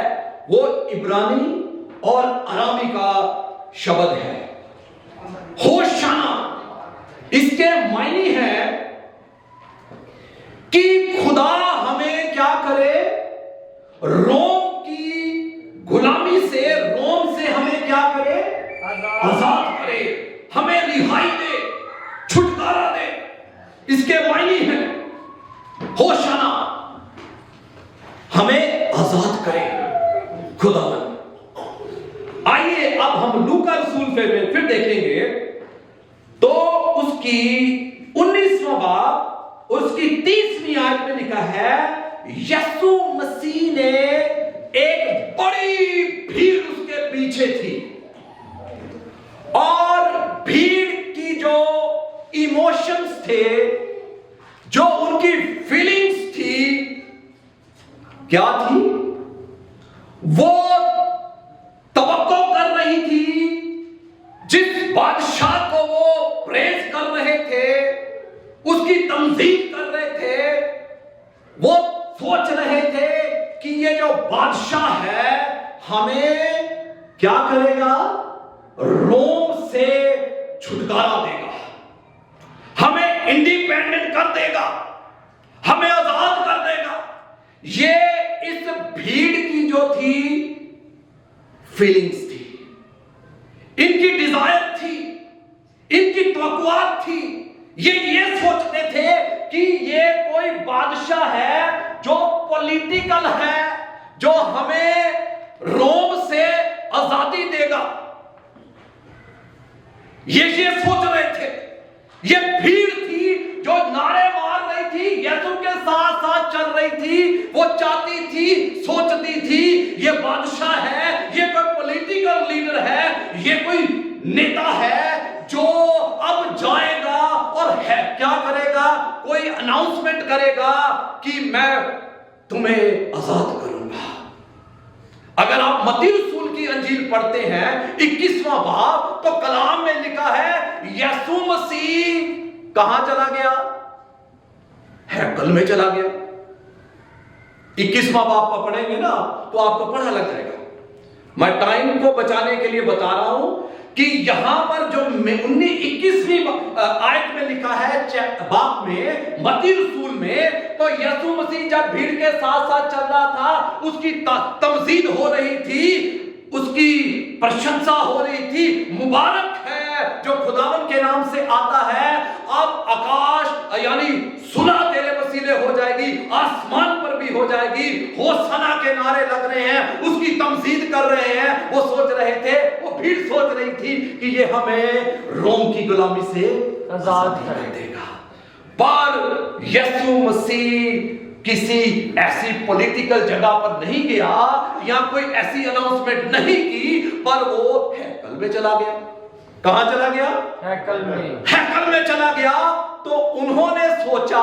वो इब्रानी और अरामी का शब्द है। होशाना इसके मायने हैं कि खुदा हमें क्या करे? रोम की गुलामी से, रोम से हमें क्या करे? आजाद करे, हमें रिहाई दे, छुटकारा दे। इसके मायने हैं होशाना, हमें आजाद करे खुदावन। आइए अब हम लूका रसूल में फिर देखेंगे तो उसकी 19वां बाब उसकी 30वीं आयत में लिखा है, यीशु मसीह ने, एक बड़ी भीड़ उसके पीछे थी और भीड़ की जो इमोशंस थे, जो उनकी फीलिंग्स थी, क्या थी? वो तवक्को कर रही थी, जिस बादशाह को वो प्रेज कर रहे थे, उसकी तमजीद कर रहे थे, वो सोच रहे थे कि ये जो बादशाह है हमें क्या करेगा? रोम से छुटकारा देगा, हमें इंडिपेंडेंट कर देगा, हमें आजाद कर देगा। ये इस भीड़ की जो थी फीलिंग्स थी, इनकी डिजायर थी, इनकी तवक्कुआत थी। ये सोचते थे कि ये कोई बादशाह है जो पॉलिटिकल है, जो हमें रोम से आजादी देगा। ये सोच रहे थे। ये भीड़ थी जो नारे मार रही थी, यीशु के साथ साथ चल रही थी। वो चाहती थी, सोचती थी, ये बादशाह है, ये कोई पॉलिटिकल लीडर है, ये कोई नेता है जो अब जाएगा और है क्या करेगा? कोई अनाउंसमेंट करेगा कि मैं तुम्हें आजाद करूंगा। अगर आप मत्ती रसूल की अंजील पढ़ते हैं 21वां बाब, तो कलाम में लिखा है यीशु मसीह कहां चला गया? हैकल में चला गया। 21वां बाब पर पढ़ेंगे ना तो आपको पढ़ा लग जाएगा। मैं टाइम को बचाने के लिए बता रहा हूं कि यहां पर जो 21वीं आयत में लिखा है बाप में, मत्ती रसूल में, तो यीशु मसीह जब भीड़ के साथ साथ चल रहा था, उसकी तमजीद हो रही थी, उसकी प्रशंसा हो रही थी। मुबारक है जो खुदावन के नाम से आता है। अब आकाश यानी सुना तेरे वसीले हो जाएगी, आसमान पर भी हो जाएगी। होशाना के नारे लग रहे हैं, उसकी तमजीद कर रहे हैं। वो सोच रहे थे, वो भीड़ सोच रही थी कि ये हमें रोम की गुलामी से आजाद कर देगा। पर यीशु मसीह किसी ऐसी पॉलिटिकल जगह पर नहीं गया या कोई ऐसी अनाउंसमेंट नहीं की, पर वो हैकल में चला गया। कहां चला गया? हैकल में। हैकल में चला गया। तो उन्होंने सोचा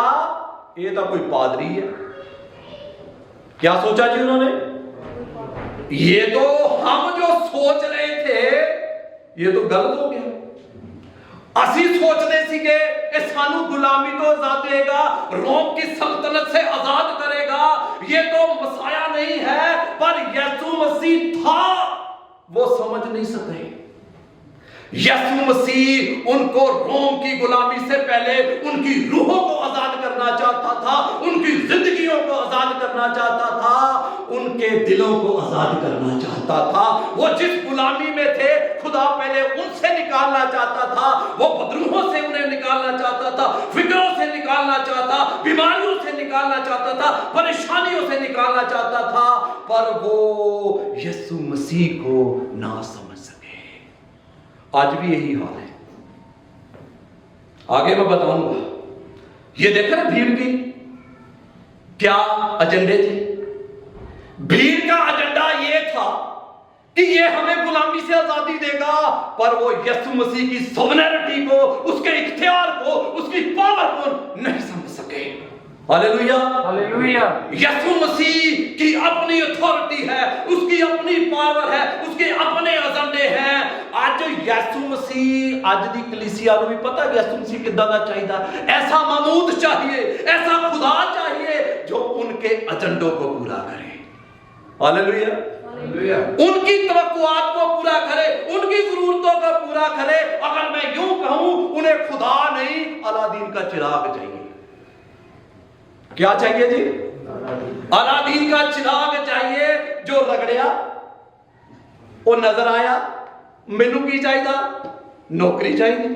ये तो कोई पादरी है। क्या सोचा जी उन्होंने? ये तो हम जो सोच रहे थे ये तो गलत हो गया। ਅਸੀਂ सोचते ਸੀਗੇ ਇਹ ਸਾਨੂੰ गुलामी तो आजाद देगा, रोम की सल्तनत से आजाद करेगा। ये तो मसाया नहीं है, पर यीशु मसीह था। वो समझ नहीं सके। यीशु मसीह उनको रोम की गुलामी से पहले उनकी रूहों को आजाद करना चाहता था, उनकी जिंदगियों को आजाद करना चाहता था, उनके दिलों को आजाद करना चाहता था। वो जिस गुलामी में थे, खुदा पहले उनसे निकालना चाहता था। वो बदरूहों से उन्हें निकालना चाहता था, फिक्रों से निकालना चाहता, बीमारियों से निकालना चाहता था, परेशानियों से निकालना चाहता था, पर वो यीशु मसीह को ना समझ सके। आज भी यही हाल है। आगे मैं बताऊंगा। ये देख रहे भीड़ की क्या एजेंडे थे? भीड़ का एजेंडा ये था कि ये हमें गुलामी से आजादी देगा, पर वो यीशु मसीह की सोवरेनिटी को, उसके इख्तियार को, उसकी पावर को नहीं समझ सके। Hallelujah, hallelujah. यीशु मसीह की अपनी अथॉरिटी है, उसकी अपनी पावर है, उसके अपने एजेंडे हैं। आज यीशु मसीह, आज दी कलीसिया ਨੂੰ भी पता है यीशु मसीह कितना दा चाहिए। ऐसा महमूद चाहिए, ऐसा खुदा चाहिए जो उनके एजेंडों को पूरा करे। Hallelujah, hallelujah. उनकी तवक्कुआत को पूरा करे, उनकी जरूरतों को पूरा करे। अगर मैं यूं कहूं, उन्हें खुदा नहीं, अलादीन का चिराग चाहिए। क्या चाहिए जी? अलादीन का चिराग चाहिए जो रगड़िया, वो नजर आया। मैनू की चाहिए? नौकरी चाहिए।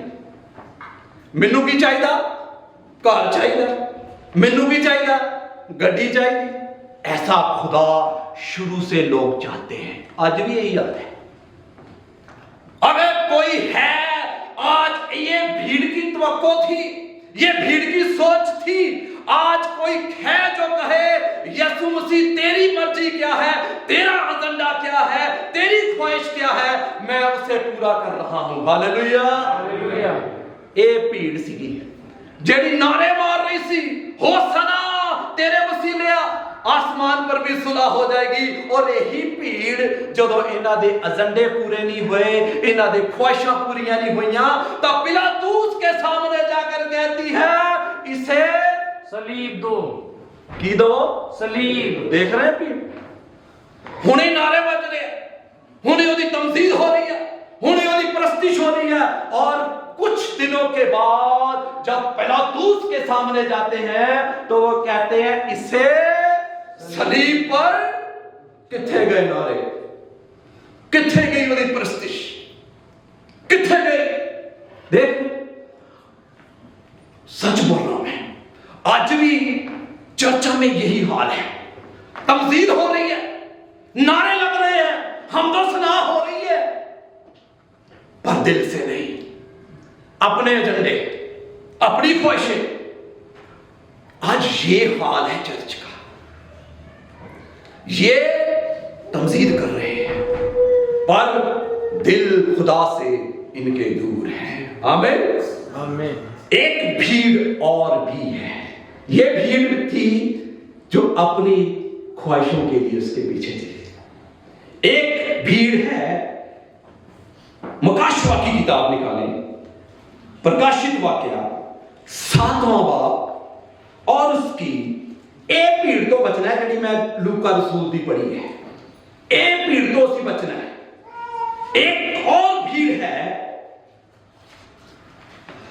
मैनू की चाहिए? घर चाहिए। मैनू की चाहिए? गड्डी चाहिए। ऐसा खुदा शुरू से लोग चाहते हैं। आज भी यही हाल है। अगर कोई है, आज ये भीड़ की तवक्को थी, ये भीड़ की सोच थी। आज कोई है जो कहे यीशु मसीह तेरी मर्जी क्या है, तेरा एजेंडा क्या है, तेरी ख्वाहिश क्या है, मैं उसे पूरा कर रहा हूं। Hallelujah, hallelujah. ये भीड़ सी जेड़ी नारे मार रही सी, होसना तेरे वसीले आसमान पर भी सुलह हो जाएगी। और यही भीड़ जदों इन्हां दे एजेंडे पूरे नहीं हुए, इन्हां दे ख्वाहिशां पूरियां नहीं हुईयां, तो पिलातूस के सामने जाकर कहती है इसे सलीब दो। की दो? सलीब। देख रहे हैं भीड़, हुणे नारे बज रहे हैं, हुणे ओदी तमजीद हो रही है, हुणे ओदी परस्तिश हो रही है। और कुछ दिनों के बाद जब पिलातूस के सामने जाते हैं तो वो कहते हैं इसे सलीब पर। किथे गए नारे? किथे गई ओदी परस्तिश? किथे गई? देख, सच बोल रहा हूं मैं, आज भी चर्चा में यही हाल है। तमजीद हो रही है, नारे लग रहे हैं, हमदो सना हो रही है, पर दिल से नहीं। अपने एजेंडे, अपनी ख्वाहिशें। आज ये हाल है चर्च का। ये तमजीद कर रहे हैं, पर दिल खुदा से इनके दूर है। आमीन, आमीन। एक भीड़ और भी है। यह भीड़ थी जो अपनी ख्वाहिशों के लिए उसके पीछे थी। एक भीड़ है, मकाशवा की किताब निकालें, प्रकाशित वाक्या 7वां बाब, और उसकी एक भीड़ तो बचना है जी मैं लूका रसूल दी पढ़ी है। एक भीड़ तो उसी बचना है। एक और भीड़ है,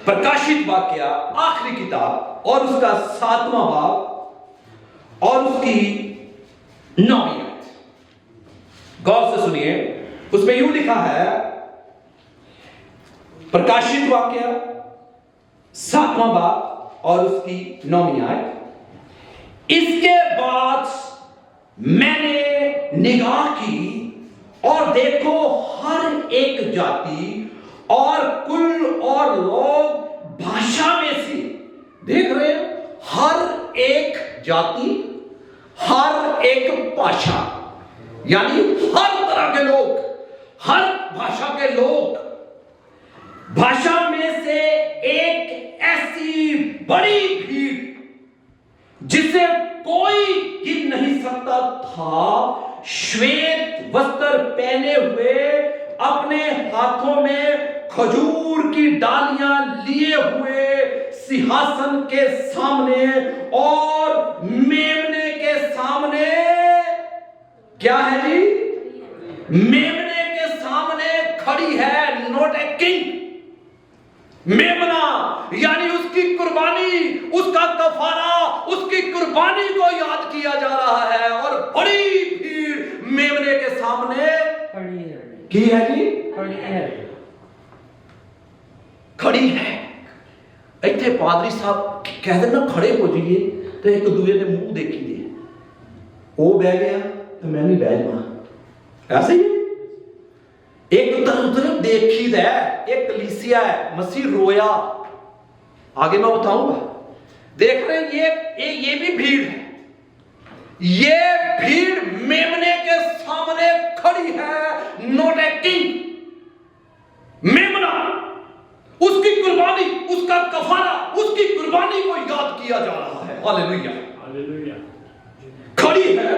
प्रकाशित वाक्या आखिरी किताब और उसका 7वां बाब और उसकी 9वीं आयत। गौर से सुनिए, उसमें यूं लिखा है, प्रकाशित वाक्या 7वां बाब और उसकी 9वीं आयत। इसके बाद मैंने निगाह की और देखो हर एक जाति और कुल और लोग भाषा में से, देख रहे हैं, हर एक जाति, हर एक भाषा, यानी हर तरह के लोग, हर भाषा के लोग, भाषा में से एक ऐसी बड़ी भीड़ जिसे कोई गिन नहीं सकता था, श्वेत वस्त्र पहने हुए, अपने हाथों में खजूर की डालियां लिए हुए, सिंहासन के सामने और मेमने के सामने। क्या है जी? मेमने के सामने खड़ी है। नोट एक किंग। मेमना यानी उसकी कुर्बानी, उसका कफारा, उसकी कुर्बानी को याद किया जा रहा है। और बड़ी भीड़ मेमने के सामने खड़ी है, की है जी, खड़ी है। इतने पादरी साहब कह देना खड़े हो जाइए तो एक दूजे के मुंह देखी दे, वो बह गया तो मैं भी बह जाऊंगा, ऐसे ही एक तरफ देखी दे। एक कलीसिया है, मसीह रोया, आगे मैं बताऊंगा। देख रहे हैं ये भी भीड़ है। ये भीड़ मेमने के सामने खड़ी है। Not a king. मेमना, उसकी कुर्बानी, उसका कफारा, उसकी कुर्बानी को याद किया जा रहा है। Hallelujah, hallelujah. खड़ी है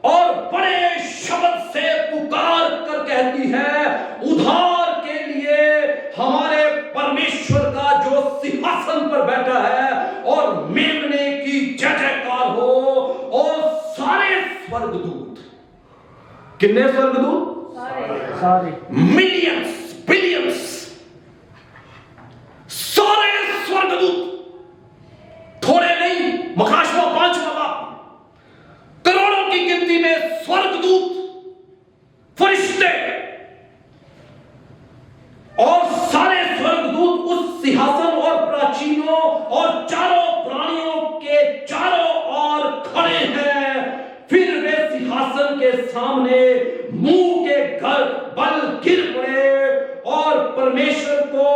और बड़े शब्द से पुकार कर कहती है, उद्धार के लिए हमारे परमेश्वर का जो सिंहासन पर बैठा है और मेमने की जय जयकार हो। और सारे स्वर्गदूत, कितने स्वर्गदूत? सारे, मिलियंस, बिलियंस, सारे स्वर्गदूत, थोड़े नहीं, मकाशवा 5 करोड़ों की गिनती में स्वर्गदूत, फरिश्ते और सारे स्वर्गदूत उस सिंहासन और प्राचीनों और चारों प्राणियों के चारों ओर खड़े हैं। फिर वे सिंहासन के सामने मुंह के घर बल गिर पड़े और परमेश्वर को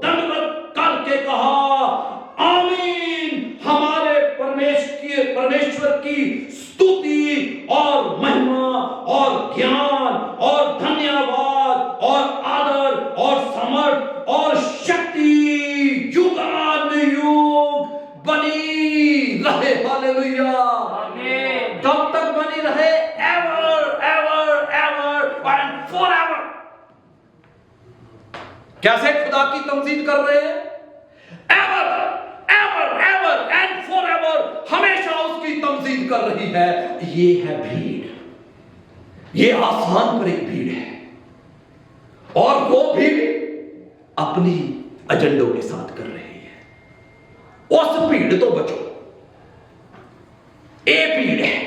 दंडवत करके कहा, आमीन। हमारे परमेश्वर की स्तुति और महिमा और ज्ञान और धन्यवाद और आदर और समर्थ और शक्ति युगानुयुग बनी रहे। हालेलुया, आमीन। कब तक बनी रहे? Ever ever ever and forever. कैसे खुदा की तमजीद कर रहे हैं? Ever ever ever and forever, हमेशा उसकी तमजीद कर रही है। ये है भीड़, ये आसमान पर एक भीड़ है और वो भीड़ अपनी एजेंडों के साथ कर रही है। उस भीड़ तो बचो। ए भीड़ है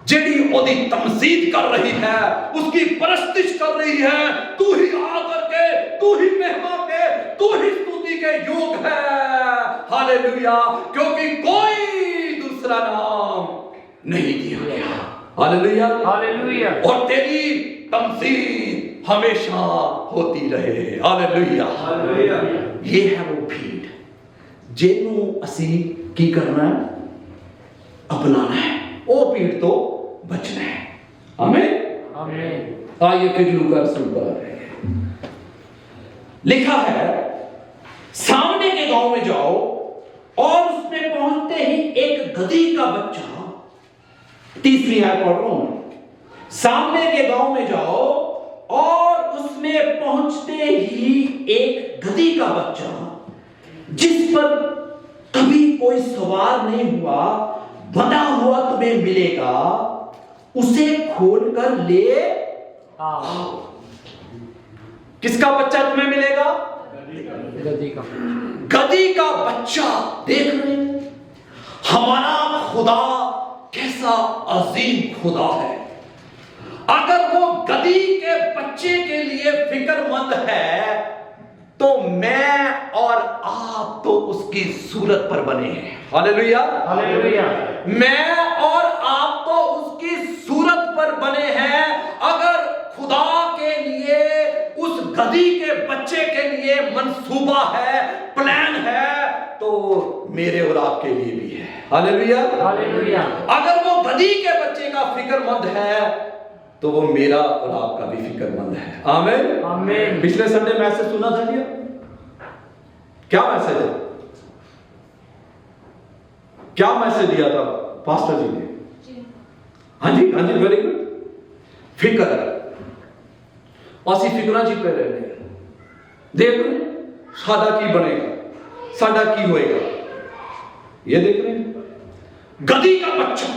जिहड़ी ओदी तमजीद कर रही है, उसकी परस्तिश कर रही है। तू ही आदर के, तू ही महिमा के, तू ही स्तुति के योग है। हालेलुया, क्योंकि कोई दूसरा नाम नहीं दिया गया। Hallelujah, hallelujah. और तेरी तमजीद हमेशा होती रहे। Hallelujah, hallelujah. ये है वो भीड़ जिन्हों असी की करना है, अपनाना है। वो भीड़ तो बचना है। आमीन, आमीन। आइए फिर लूका सुनकर लिखा है, सामने के गांव में जाओ और उसमें पहुंचते ही एक गधी का बच्चा, 30वीं आयत पढ़ रहा हूं। सामने के गांव में जाओ और उसमें पहुंचते ही एक गधी का बच्चा जिस पर कभी कोई सवार नहीं हुआ, बंधा हुआ तुम्हें मिलेगा, उसे खोलकर ले आओ। किसका बच्चा तुम्हें मिलेगा? गधी का। गधी का बच्चा। देख रहे हैं हमारा खुदा कैसा अजीम खुदा है। अगर वो गधी के बच्चे के लिए फिक्रमंद है तो मैं और आप तो उसकी सूरत पर बने हैं। Hallelujah, hallelujah. मैं और आप तो उसकी सूरत पर बने हैं। अगर खुदा के लिए, उस गधी के बच्चे के लिए मंसूबा है, प्लान है, तो मेरे और आपके लिए भी है। Hallelujah, hallelujah. अगर वो गधी के बच्चे का फिक्रमंद है तो वो मेरा और आपका भी फिक्रमंद है। आमीन, आमीन। पिछले संडे मैसेज सुना था क्या? क्या मैसेज है? क्या मैसेज दिया था पास्टर जी ने? हाँ जी, हाँ जी, वेरी गुड। फिक्र, असी फिक्रा जी पे रह रहे हैं। देख रहे हैं साडा की बनेगा, साडा की होएगा। ये देख रहे हैं गधी का बच्चा।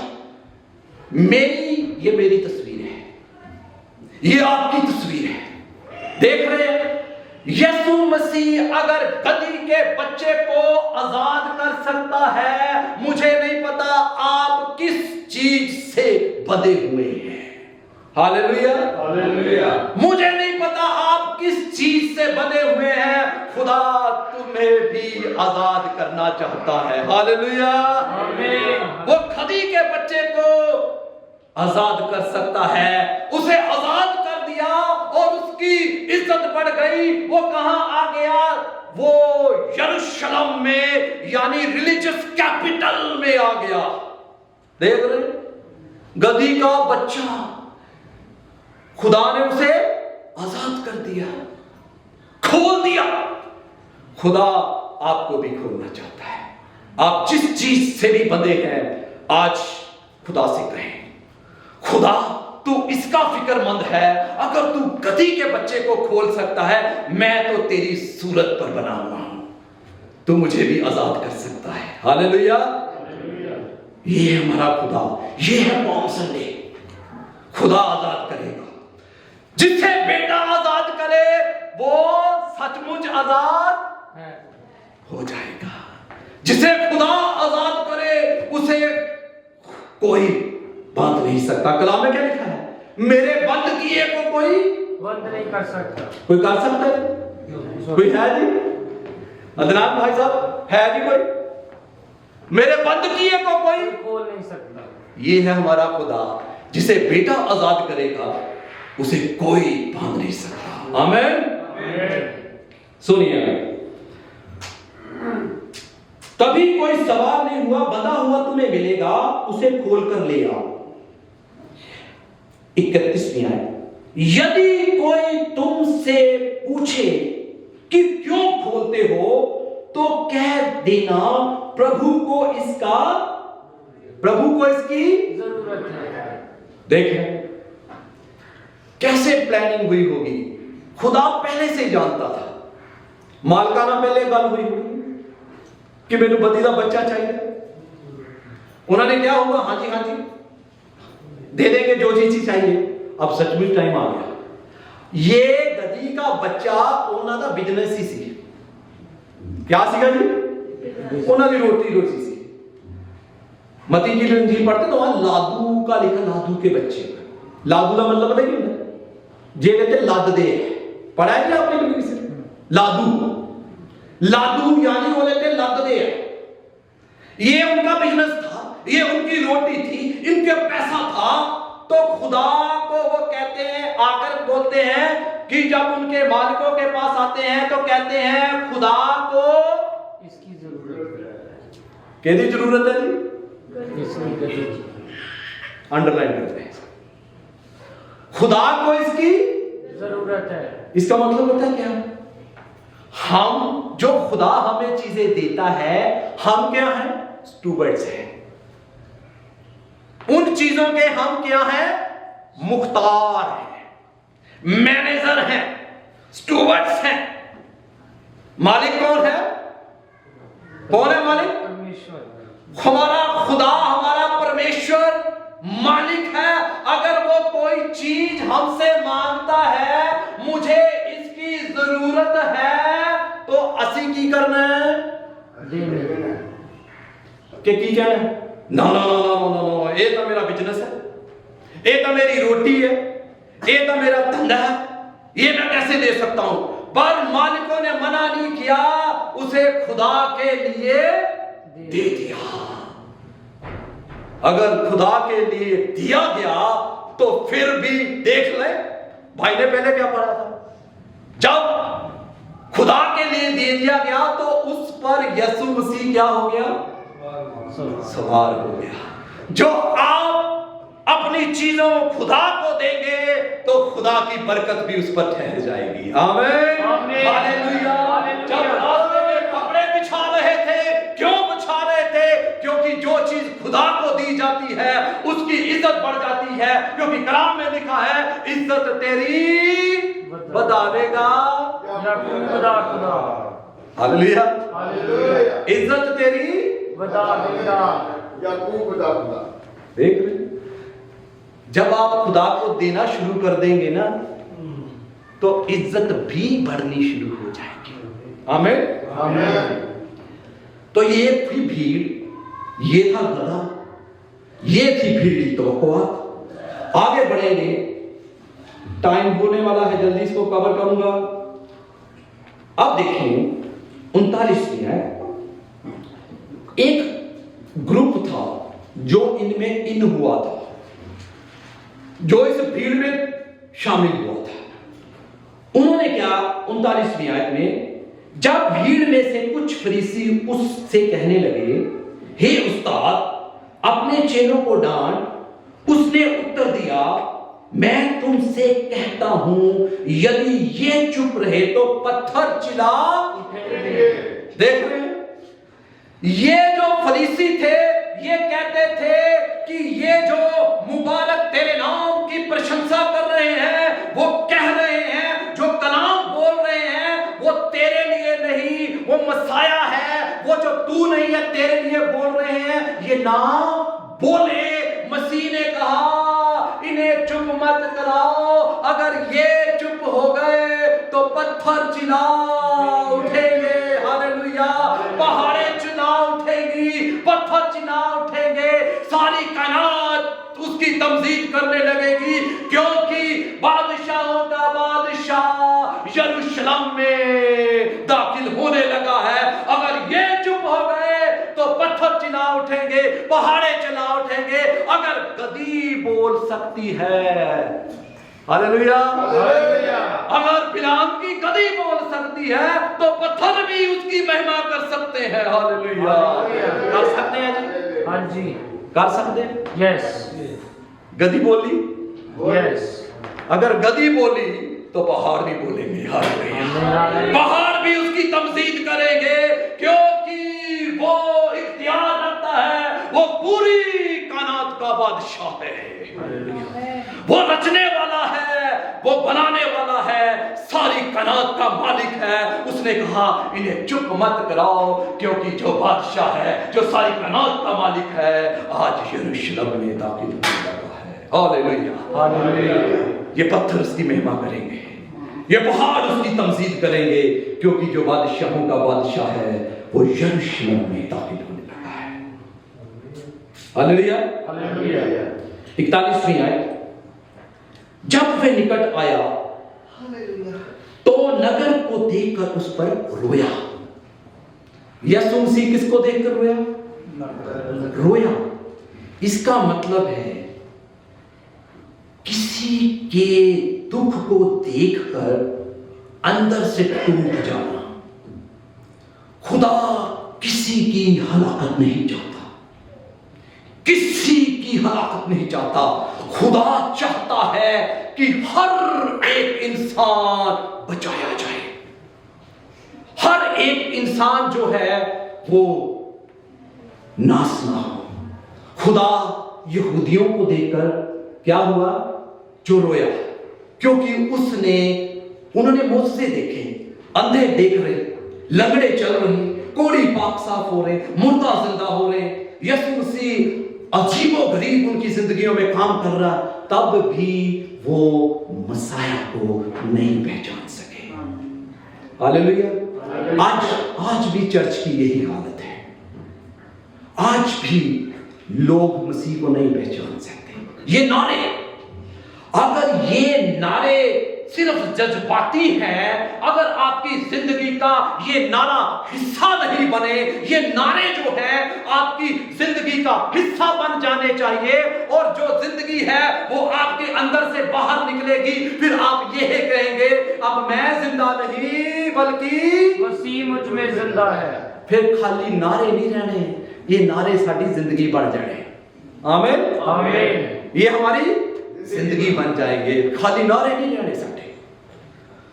ये मेरी तस्वीर है, ये आपकी तस्वीर है। देख रहे हैं यीशु मसीह अगर गधी के बच्चे को आजाद कर सकता है, मुझे नहीं पता आप किस चीज से बंधे हुए हैं। Hallelujah, hallelujah. मुझे नहीं पता आप किस चीज से बंधे हुए हैं, खुदा तुम्हें भी आजाद करना चाहता है। हालेलुया, वो गधी के बच्चे को आजाद कर सकता है, उसे आजाद कर दिया और उसकी इज्जत बढ़ गई। वो कहां आ गया? वो यरूशलेम में, यानी रिलीजियस कैपिटल में आ गया। देख रहे, गधी का बच्चा, खुदा ने उसे आजाद कर दिया, खोल दिया। खुदा आपको भी खोलना चाहता है। आप जिस चीज से भी बंधे हैं, आज खुदा से कहें, खुदा तू इसका फिक्रमंद है, अगर तू गधी के बच्चे को खोल सकता है, मैं तो तेरी सूरत पर बना हुआ हूं, तू मुझे भी आजाद कर सकता है। हालेलुया, ये हमारा खुदा, ये है पाम संडे। खुदा आजाद करेगा, जिसे बेटा आजाद करे वो सचमुच आजाद हो जाएगा। जिसे खुदा आजाद करे उसे कोई बांध नहीं सकता। कलाम में क्या लिखा है? मेरे बंद किए को कोई बंद नहीं कर सकता। कोई कर सकता है? कोई है जी? अदनान भाई साहब, है जी कोई? मेरे बंद किए को कोई खोल नहीं सकता। ये है हमारा खुदा, जिसे बेटा आजाद करेगा उसे कोई बांध नहीं सकता। आमीन। सुनिए, कभी कोई सवार नहीं हुआ, बंधा हुआ तुम्हें मिलेगा, उसे खोलकर ले आओ। 31वीं आयत, यदि कोई तुमसे पूछे कि क्यों खोलते हो, तो कह देना प्रभु को इसकी जरूरत है। देखें कैसे प्लानिंग हुई होगी। खुदा पहले से जानता था। मालकाना पहले गल हुई होगी कि मेनू बदी का बच्चा चाहिए। उन्होंने क्या होगा? हाँ जी, हाँ जी, दे देंगे जो चीज चाहिए। अब सचमुच टाइम आ गया। ये गधी का बच्चा उन्होंने बिजनेस ही सी। क्या सीगा जी? उन्होंने रोटी सी। मती की इंजील पढ़ते तो वहां लादू का लिखा, लादू के बच्चे। लादू का मतलब पता क्या होता है? जे कहते लद दे, पढ़ा है क्या आपने कभी किसी? लादू यानी वो लेते लद दे। ये उनका बिजनेस था, ये उनकी रोटी थी, इनके पैसा था। तो खुदा को वो कहते हैं, आकर बोलते हैं कि जब उनके मालिकों के पास आते हैं तो कहते हैं खुदा को इसकी जरूरत है। कहती जरूरत है जी, इसकी अंडरलाइन करते हैं, खुदा को इसकी जरूरत है। इसका मतलब होता है क्या? हम जो खुदा हमें चीजें देता है, हम क्या हैं? स्टूवर्ड्स हैं। उन चीजों के हम क्या हैं? मुख्तार हैं, मैनेजर हैं, स्टूवर्ड्स हैं। मालिक कौन है? कौन है मालिक? परमेश्वर। हमारा खुदा, हमारा परमेश्वर मालिक है। अगर वो कोई चीज हमसे मांगता है, मुझे इसकी जरूरत है, तो असी की करना है? देना। कि की कहना है? ना ना ना ना ना ना, ये तो मेरा बिजनेस है, ये तो मेरी रोटी है, ये तो मेरा धंधा है, ये मैं कैसे दे सकता हूं? पर मालिकों ने मना नहीं किया, उसे खुदा के लिए दे दिया। अगर खुदा के लिए दिया गया तो फिर भी देख ले, भाई ने पहले क्या पढ़ा था? जब खुदा के लिए दे दिया गया तो उस पर यीशु मसीह क्या हो गया? सवार हो गया। जो आप अपनी चीजों खुदा को देंगे तो खुदा की बरकत भी उस पर ठहर जाएगी। आमीन, हालेलुया। जब रास्ते में कपड़े बिछा रहे थे, क्यों बिछा रहे थे? क्योंकि जो चीज खुदा को दी जाती है उसकी इज्जत बढ़ जाती है, क्योंकि कलाम में लिखा है इज्जत तेरी बतावेगा खुदा। हालेलुया, इज्जत तेरी बतावेगा। देख रहे, जब आप खुदा को देना शुरू कर देंगे ना, तो इज्जत भी बढ़नी शुरू हो जाएगी। आमीन। तो ये थी भीड़, ये था गधा, ये थी भीड़ की तवक्कुआत। आगे बढ़ेंगे, टाइम होने वाला है, जल्दी इसको कवर करूंगा। अब देखिए 39वीं है। एक ग्रुप था जो इनमें इन हुआ था, जो इस भीड़ में शामिल हुआ था। उन्होंने क्या, 39वीं आयत में, जब भीड़ में से कुछ फरीसी उससे कहने लगे, हे उस्ताद, अपने चेलों को डांट। उसने उत्तर दिया, मैं तुमसे कहता हूं, यदि ये चुप रहे तो पत्थर चिल्ला उठेंगे। देख रहे हैं, ये जो फरीसी थे, ये कहते थे कि ये जो मुबारक तेरे नाम की प्रशंसा कर रहे हैं, वो कह रहे हैं, जो कलाम बोल रहे हैं, वो तेरे लिए नहीं, वो मसाया है, वो जो तू नहीं है तेरे लिए बोल रहे हैं, ये नाम बोले। मसीह ने कहा, इन्हें चुप मत कराओ, अगर ये चुप हो गए तो पत्थर चिल्ला उठेंगे। हालेलुया। पहाड़ें चिल्ला उठेंगी, पत्थर चिल्ला उठेंगे, सारी कायनात उसकी तमजीद करने लगेगी, क्योंकि बादशाहों का बादशाह यरूशलेम में दाखिल होने लगा है। अगर ये चुप हो गए तो पत्थर चिल्ला उठेंगे, पहाड़ें चिल्ला उठेंगे। अगर गदी बोल सकती है, हालेलुया, अगर बिलाम की गदी बोल सकती है तो पत्थर भी उसकी महिमा कर सकते हैं। हालेलुया। कर सकते हैं जी? हाँ जी, कर सकते हैं। यस गदी बोली, यस। अगर गदी बोली तो पहाड़ भी बोलेंगे। हालेलुया। पहाड़ भी उसकी तमजीद करेंगे, क्योंकि वो इख्तियार रखता है, वो पूरी कायनात का बादशाह है, वो रचने वाला है, वो बनाने वाला है, सारी कायनात का मालिक है। उसने कहा, इन्हें चुप मत कराओ, क्योंकि जो बादशाह है, जो सारी कायनात का मालिक है, आज यरूशलेम में दाखिल होने लगा है। Hallelujah, hallelujah. ये पत्थर उसकी महिमा करेंगे, ये पहाड़ उसकी तमजीद करेंगे, क्योंकि जो बादशाहों का बादशाह है वो यरूशलेम में दाखिल होने लगा है। Hallelujah, hallelujah. 41वीं आयत, जब वह निकट आया तो नगर को देखकर उस पर रोया। यीशु मसीह किसको देखकर रोया? रोया। इसका मतलब है किसी के दुख को देखकर अंदर से टूट जाना। खुदा किसी की हलाकत नहीं चाहता, किसी की हलाकत नहीं चाहता। खुदा चाहता है कि हर एक इंसान बचाया जाए, हर एक इंसान जो है वो नाश ना हो। खुदा यहूदियों को देखकर क्या हुआ? जो रोया, क्योंकि उन्होंने मोसे देखे, अंधे देख रहे, लंगड़े चल रहे, कोढ़ी पाक साफ हो रहे, मुर्दा जिंदा हो रहे। यीशु मसीह अजीबो गरीब उनकी जिंदगियों में काम कर रहा, तब भी वो मसाया को नहीं पहचान सके। हालेलुया। आज भी चर्च की यही हालत है। आज भी लोग मसीह को नहीं पहचान सकते। ये नारे, अगर ये नारे सिर्फ जज्बाती हैं, अगर आपकी जिंदगी का ये नारा हिस्सा नहीं बने, ये नारे जो है आपकी जिंदगी का हिस्सा बन जाने चाहिए, और जो जिंदगी है वो आपके अंदर से बाहर निकलेगी, फिर आप ये कहेंगे, अब मैं जिंदा नहीं बल्कि मसीह मुझ में जिंदा है। फिर खाली नारे नहीं रहने, ये नारे साडी जिंदगी बन जाने। आमीन, आमीन। ये हमारी जिंदगी बन जाएंगे, खाली नारे नहीं रहने सकते।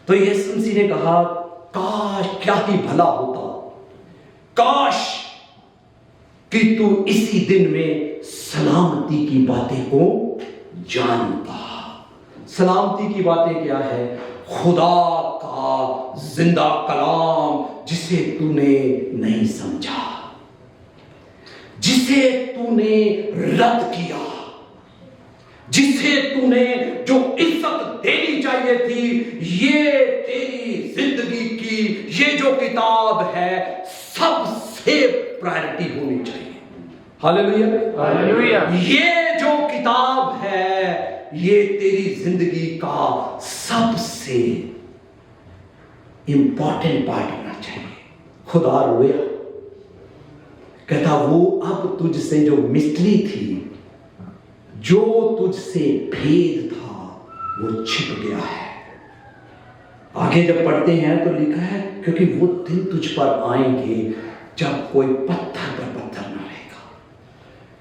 तो यीशु मसीह ने कहा, काश, क्या ही भला होता, काश कि तू इसी दिन में सलामती की बातें को जानता। सलामती की बातें क्या है? खुदा का जिंदा कलाम, जिसे तूने नहीं समझा, जिसे तूने रद्द किया, जिसे तूने जो इज्जत देनी चाहिए थी, ये तेरी जिंदगी की ये जो किताब है सबसे प्रायोरिटी होनी चाहिए। Hallelujah, hallelujah. ये जो किताब है ये तेरी जिंदगी का सबसे इंपॉर्टेंट पार्ट होना चाहिए। खुदा रोया, कहता वो अब तुझसे जो मिस्ट्री थी, जो तुझसे भेद था, वो छिप गया है। आगे जब पढ़ते हैं तो लिखा है क्योंकि वो दिन तुझ पर आएंगे जब कोई पत्थर पर पत्थर ना रहेगा।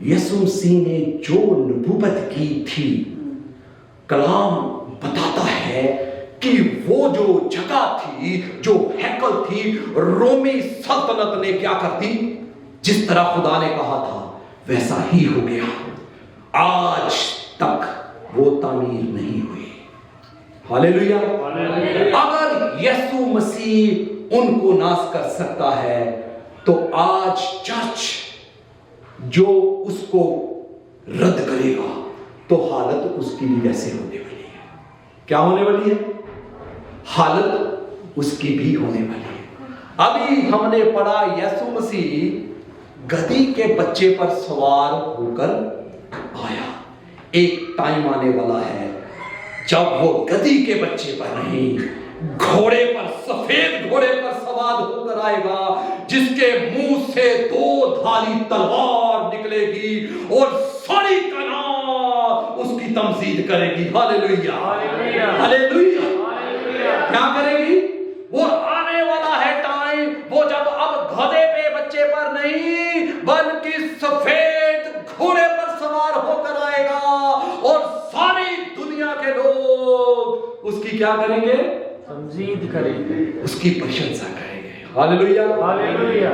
यीशु मसीह ने जो नबूवत की थी, कलाम बताता है कि वो जो जगह थी, जो हैकल थी, रोमी सल्तनत ने क्या कर दी, जिस तरह खुदा ने कहा था वैसा ही हो गया। आज तक वो तामीर नहीं हुई। हालेलुया। अगर यीशु मसीह उनको नाश कर सकता है तो आज चर्च जो उसको रद्द करेगा तो हालत उसकी भी वैसे होने वाली है। क्या होने वाली है? हालत उसकी भी होने वाली है। अभी हमने पढ़ा यीशु मसीह गधी के बच्चे पर सवार होकर आया। एक टाइम आने वाला है जब वो गधी के बच्चे पर नहीं, घोड़े पर, सफेद घोड़े पर सवार होकर आएगा, जिसके मुंह से 2 धारी तलवार निकलेगी और सारी कनान उसकी तमजीद करेगी। Hallelujah, hallelujah. क्या करेगी? वो आने वाला है टाइम, वो जब अब गधे पे बच्चे पर नहीं बल्कि सफेद घोड़े पर सवार होकर आएगा और सारी दुनिया के लोग उसकी क्या करेंगे? तमजीद करेंगे, उसकी प्रशंसा करेंगे। Hallelujah, hallelujah.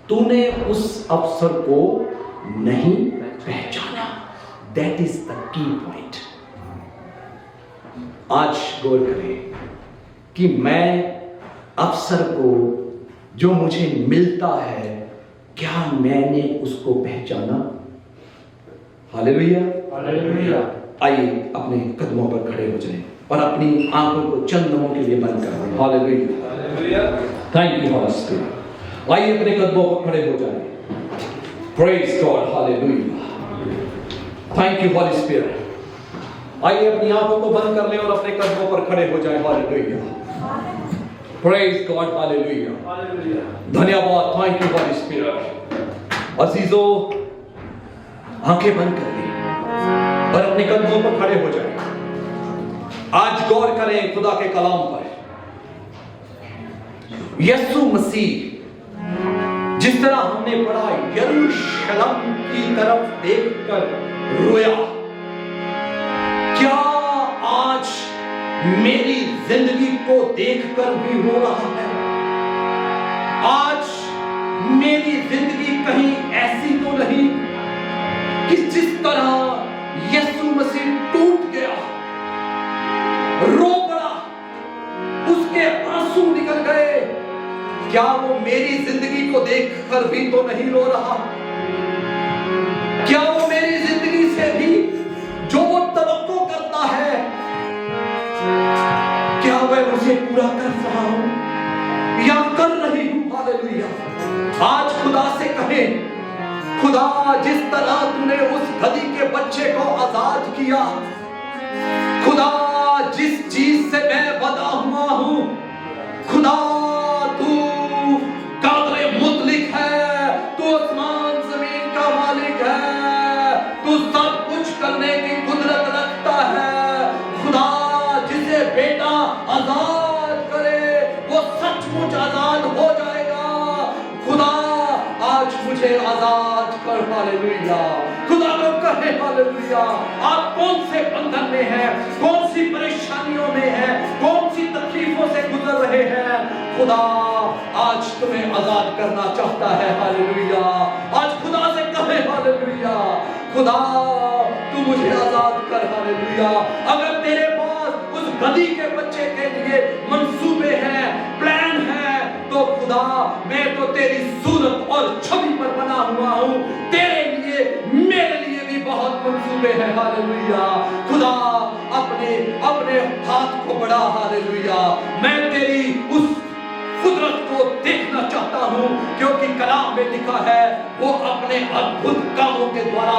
तूने उस अवसर को नहीं पहचाना। That is the key point. आज गौर करें कि मैं अवसर को जो मुझे मिलता है, क्या मैंने उसको पहचाना? Hallelujah, hallelujah. आइए अपने कदमों पर खड़े हो जाएं और अपनी आंखों को चंद लम्हों के लिए बंद कर दें। Hallelujah, thank you Holy Spirit. आइए अपने कदमों पर खड़े हो जाएं। Praise God, hallelujah, thank you Holy Spirit. आइए अपनी आंखों को बंद कर लें और अपने कदमों पर खड़े हो जाएं। हालेलुया, प्रेज गॉड, हालेलुया, धन्यवाद, थैंक यू हॉली स्पिरिट। अजीजों, आंखें बंद कर लें और अपने कदमों पर खड़े हो जाएं। आज गौर करें खुदा के कलाम पर। यीशु मसीह जिस तरह हमने पढ़ा, यरूशलेम की तरफ देखकर रोया। क्या आज मेरी जिंदगी को देखकर भी रो रहा है? आज मेरी जिंदगी कहीं ऐसी तो नहीं कि जिस तरह यीशु मसीह टूट गया, रो पड़ा, उसके आंसू निकल गए, क्या वो मेरी जिंदगी को देखकर भी तो नहीं रो रहा? क्या वो मेरी जिंदगी से भी जो वो तवक्को करता है, क्या मैं उसे पूरा कर रहा हूं या कर रही हूं? हालेलुया। आज खुदा से कहें, खुदा जिस तरह तूने उस गधी के बच्चे को आजाद किया, खुदा जिस चीज से मैं बंधा हुआ हूं, खुदा तू कादरे मुतलिक है, तू आसमान जमीन का मालिक है, तू सब कुछ करने की कुदरत रखता है। खुदा जिसे बेटा आजाद करे वो सचमुच आजाद हो जाएगा। खुदा आज मुझे आजाद कर। हालेलुया, खुदा को कहे हालेलुया। आप कौन से बंधन में हैं, कौन सी परेशानियों में हैं, कौन सी तकलीफों से गुजर रहे हैं, खुदा आज तुम्हें आजाद करना चाहता है। हालेलुया, आज खुदा से कहे हालेलुया, खुदा तू मुझे आजाद कर। हालेलुया। अगर तेरे पास उस गधी के बच्चे के लिए मंसूबे हैं, प्लान है, तो खुदा मैं तो तेरी सूरत और छवि पर बना हुआ हूं, तेरे लिए मेरे लिए भी बहुत मंसूबे हैं। हालेलुया। खुदा अपने अपने हाथ बड़ा। हालेलुया। मैं तेरी उस कुदरत को देखना चाहता हूं, क्योंकि कलाम में लिखा है वो अपने अद्भुत कामों के द्वारा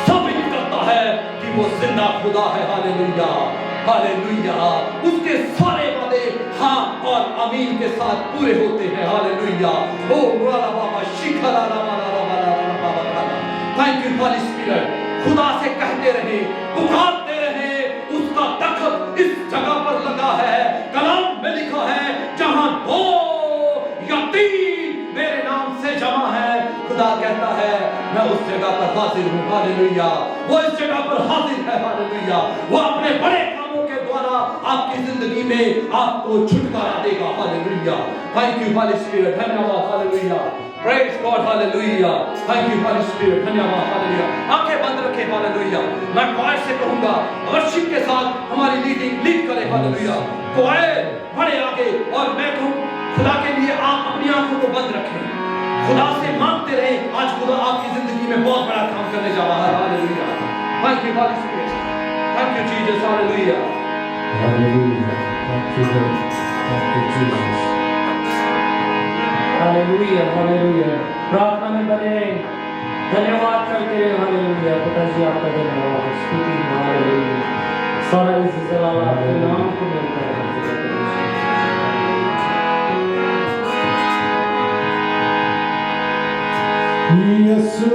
साबित करता है कि वो जिंदा खुदा है। Hallelujah, hallelujah. उसके सारे वादे हाँ और आमीन के साथ पूरे होते हैं। हालेलुया। ओ मुराला बाबा शिखला रामा रामा रामा रामा। Thank you Holy Spirit. खुदा से कहते रहे, पुकारते रहे, उसका दखल इस जगह पर लगा है। कलाम में लिखा है जहां 2 या 3 मेरे नाम से जमा है, खुदा कहता है मैं उस जगह पर हाजिर हूं। हालेलुया। वो इस जगह पर हाजिर है। हालेलुया। वो अपने बड़े कामों के द्वारा आपकी जिंदगी में आपको छुटकारा देगा। Hallelujah. Thank you Holy Spirit. धन्यवाद। Hallelujah. Praise God. Hallelujah. Thank you Holy Spirit. धन्यवाद। हालेलुया। आंखें बंद रखें। हालेलुया। मैं क्वायर से कहूंगा वर्शिप के साथ हमारी लीड करें। हालेलुया। क्वायर बढ़े आगे और मैं कहूं खुदा के लिए आप अपनी आंखों को बंद रखें, खुदा से मांगते रहें। आज खुदा आपकी जिंदगी में बहुत बड़ा काम करने जा रहा है। Hallelujah. Thank you Holy Spirit. Thank you Jesus. Hallelujah. Hallelujah. Thank you, Lord. Thank you, Jesus. Hallelujah, hallelujah. प्रार्थना में बने धन्यवाद करते रहे। हालेलुया। पिताजी आपका धन्यवाद, स्तुति। हालेलुया। सारा इज्जत जलाल आपके नाम को मिलता है। यीशु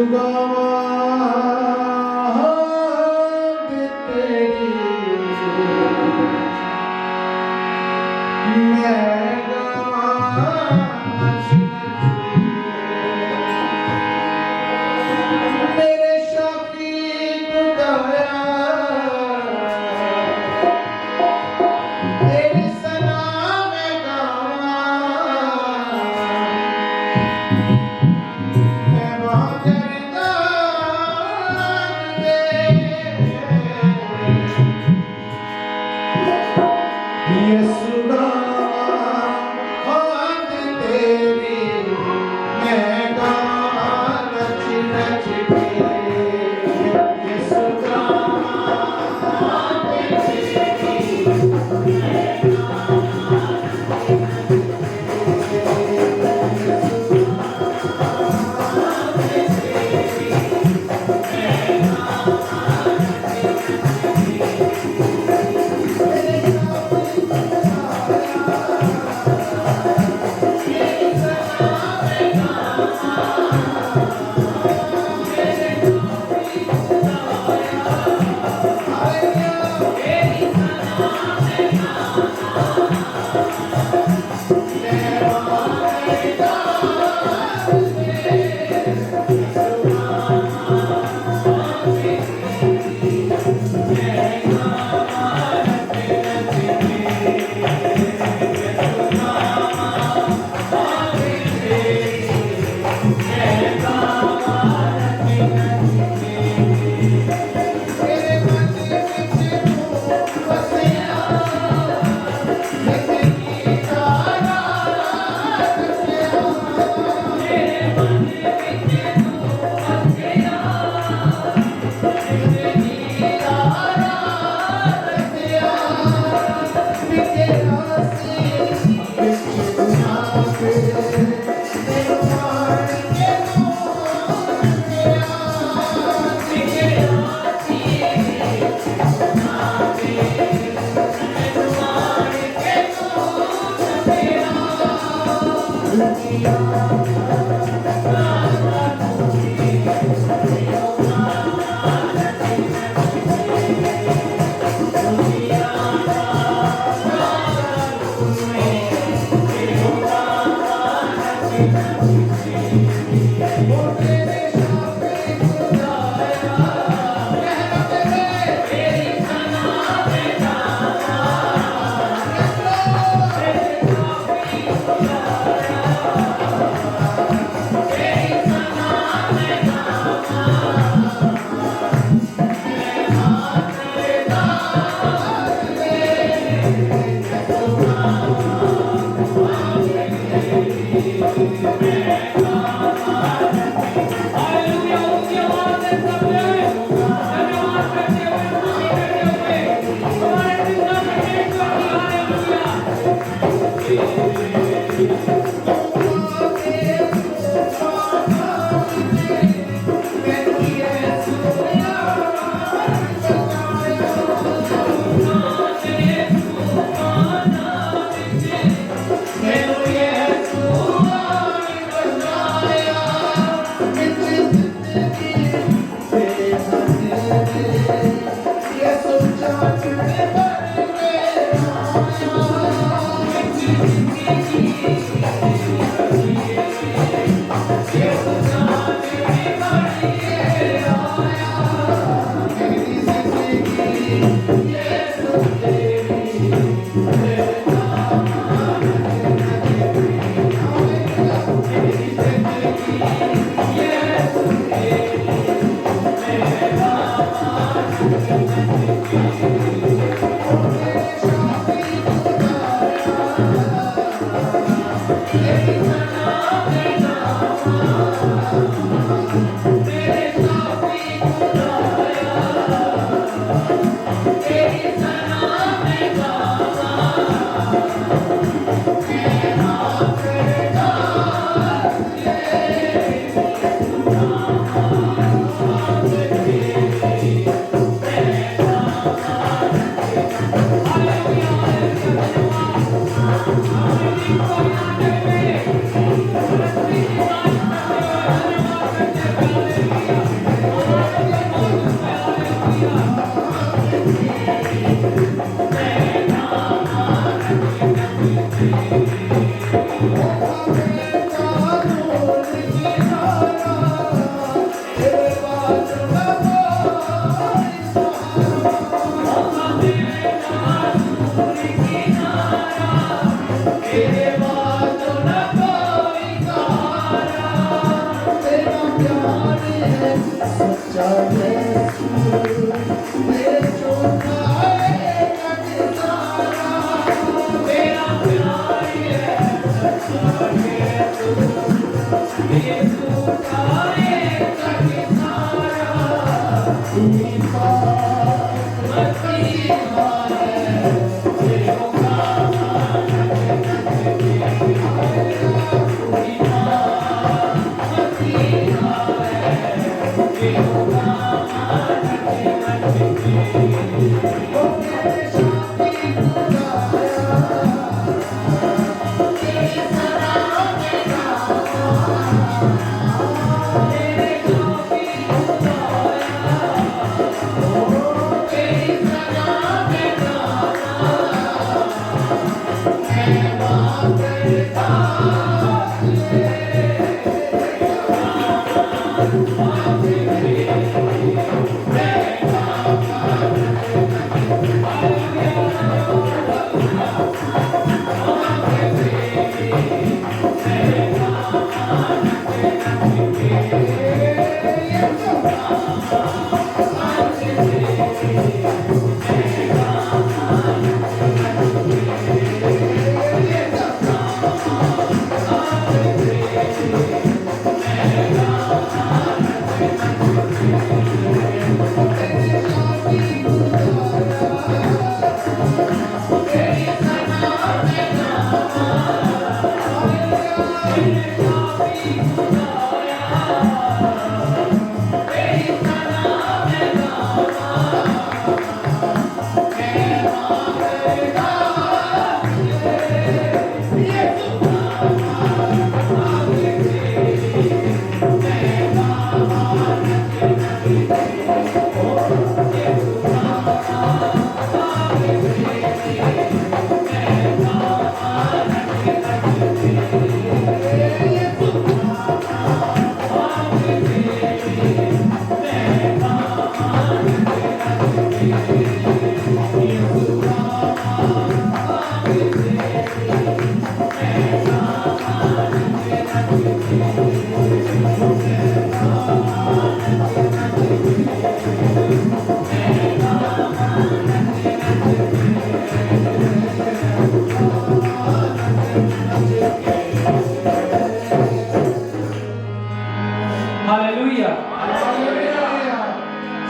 हालेलुया।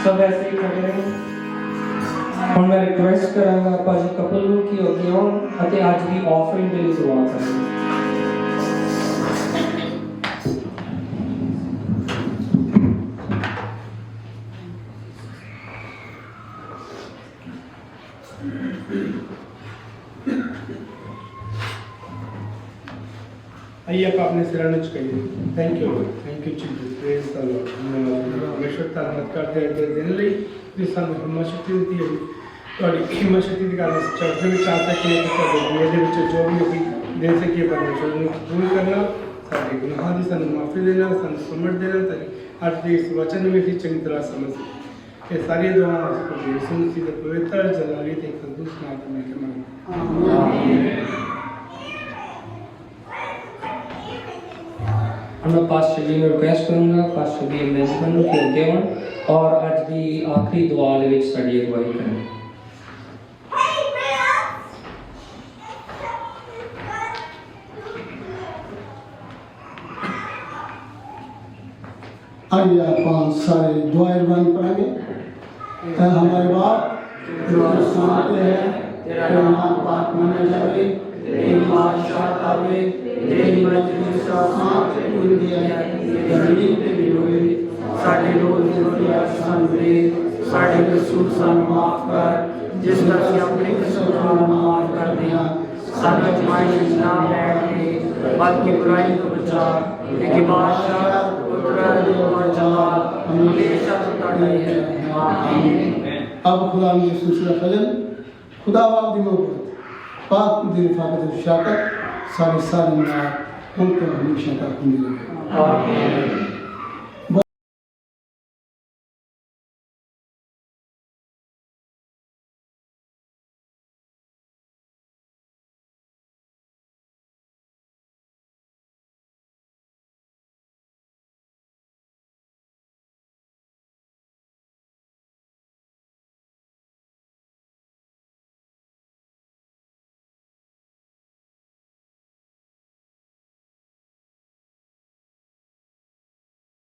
सब ऐसे ही खड़े रहें। ਹੁਣ ਮੈਂ ਰਿਕੁਐਸਟ ਕਰਾਂਗਾ ਭਾਜੀ ਕਪਲ ਨੂੰ ਕਿ ਅੱਗੇ ਆਉਣ ਅਤੇ ਅੱਜ ਦੀ ਆਫਰਿੰਗ ਦੇ ਲਈ ਦੁਆ ਕਰਨ। आइए आप अपने सिर नीचे करिए। Thank you Jesus, praise the Lord. परमेश्वर धन्यवाद करते हैं इस दिन ਲਈ ਜਿਸ ਸਾਨੂੰ ਹਿੰਮਤ ਸ਼ਕਤੀ ਦਿੱਤੀ ਹੈ। ਤੁਹਾਡੀ ਹਿੰਮਤ ਸ਼ਕਤੀ ਦੇ ਕਾਰਨ ਚਰਚ ਦੇ ਵਿੱਚ ਆ ਸਕੇ ਤੇ ਤੁਹਾਡੇ ਦੁਨੀਆ ਦੇ ਵਿੱਚ ਜੋ ਵੀ ਅਸੀਂ ਦੇ ਸਕੀਏ ਪਰਮੇਸ਼ਵਰ ਨੂੰ ਕਬੂਲ ਕਰਨਾ, ਸਾਡੇ ਗੁਨਾਹਾਂ ਦੀ ਸਾਨੂੰ ਮਾਫੀ ਦੇਣਾ, ਸਾਨੂੰ ਸਮਝ ਦੇਣਾ ਤਾਂ ਅੱਜ ਦੇ ਇਸ ਵਚਨ ਨੂੰ ਵੀ ਅਸੀਂ ਚੰਗੀ ਤਰ੍ਹਾਂ ਸਮਝ ਸਕੀਏ। ਇਹ ਸਾਰੀਆਂ ਦੁਆਵਾਂ ਅਸੀਂ ਪ੍ਰਭੂ ਯਿਸੂ ਮਸੀਹ ਦੇ ਪਵਿੱਤਰ ਜਲਾਲੀ ਤੇ ਕਦੂਸ ਨਾਮ ਤੋਂ ਮਿਲ ਕੇ ਮੰਗਦੇ ਹਾਂ। ਆਮੀਨ। मैं पास्टर जी ਨੂੰ ਰਿਕੁਐਸਟ ਕਰੂੰਗਾ ਪਾਸਟਰ ਜੀ ਮੈਨੇਜਮੈਂਟ ਨੂੰ ਕਿ ਅੱਗੇ ਆਉਣ ਔਰ ਅੱਜ ਦੀ ਆਖਰੀ ਦੁਆ ਦੇ ਵਿੱਚ ਸਾਡੀ ਅਗਵਾਈ ਕਰਨ। आइए आप सारे दुआ इरबानी पढ़ेंगे। ऐ हमारे बाप जो आसमान पे है, तेरा नाम पाक माना जाए, तेरी बादशाह आवे, तेरी मर्जी आसमान पे पूरी है, जमीन पे भी होए। साडे रोज़ रोटी आसान दे, साडे कसूर सानू माफ कर, जिस तरह से अपने कसूर माफ कर दिया। साडे माई ना बैठे, बल्कि बुराई को बचा, क्योंकि बादशाह और जलाल हमेशा तुझे है। आमीन। अब खुदा ने सिलसिला फजल खुदा बाप दी मोहब्बत पाक दी रफाकत और शफकत सारी ना उनको हमेशा तक मिले। आमीन।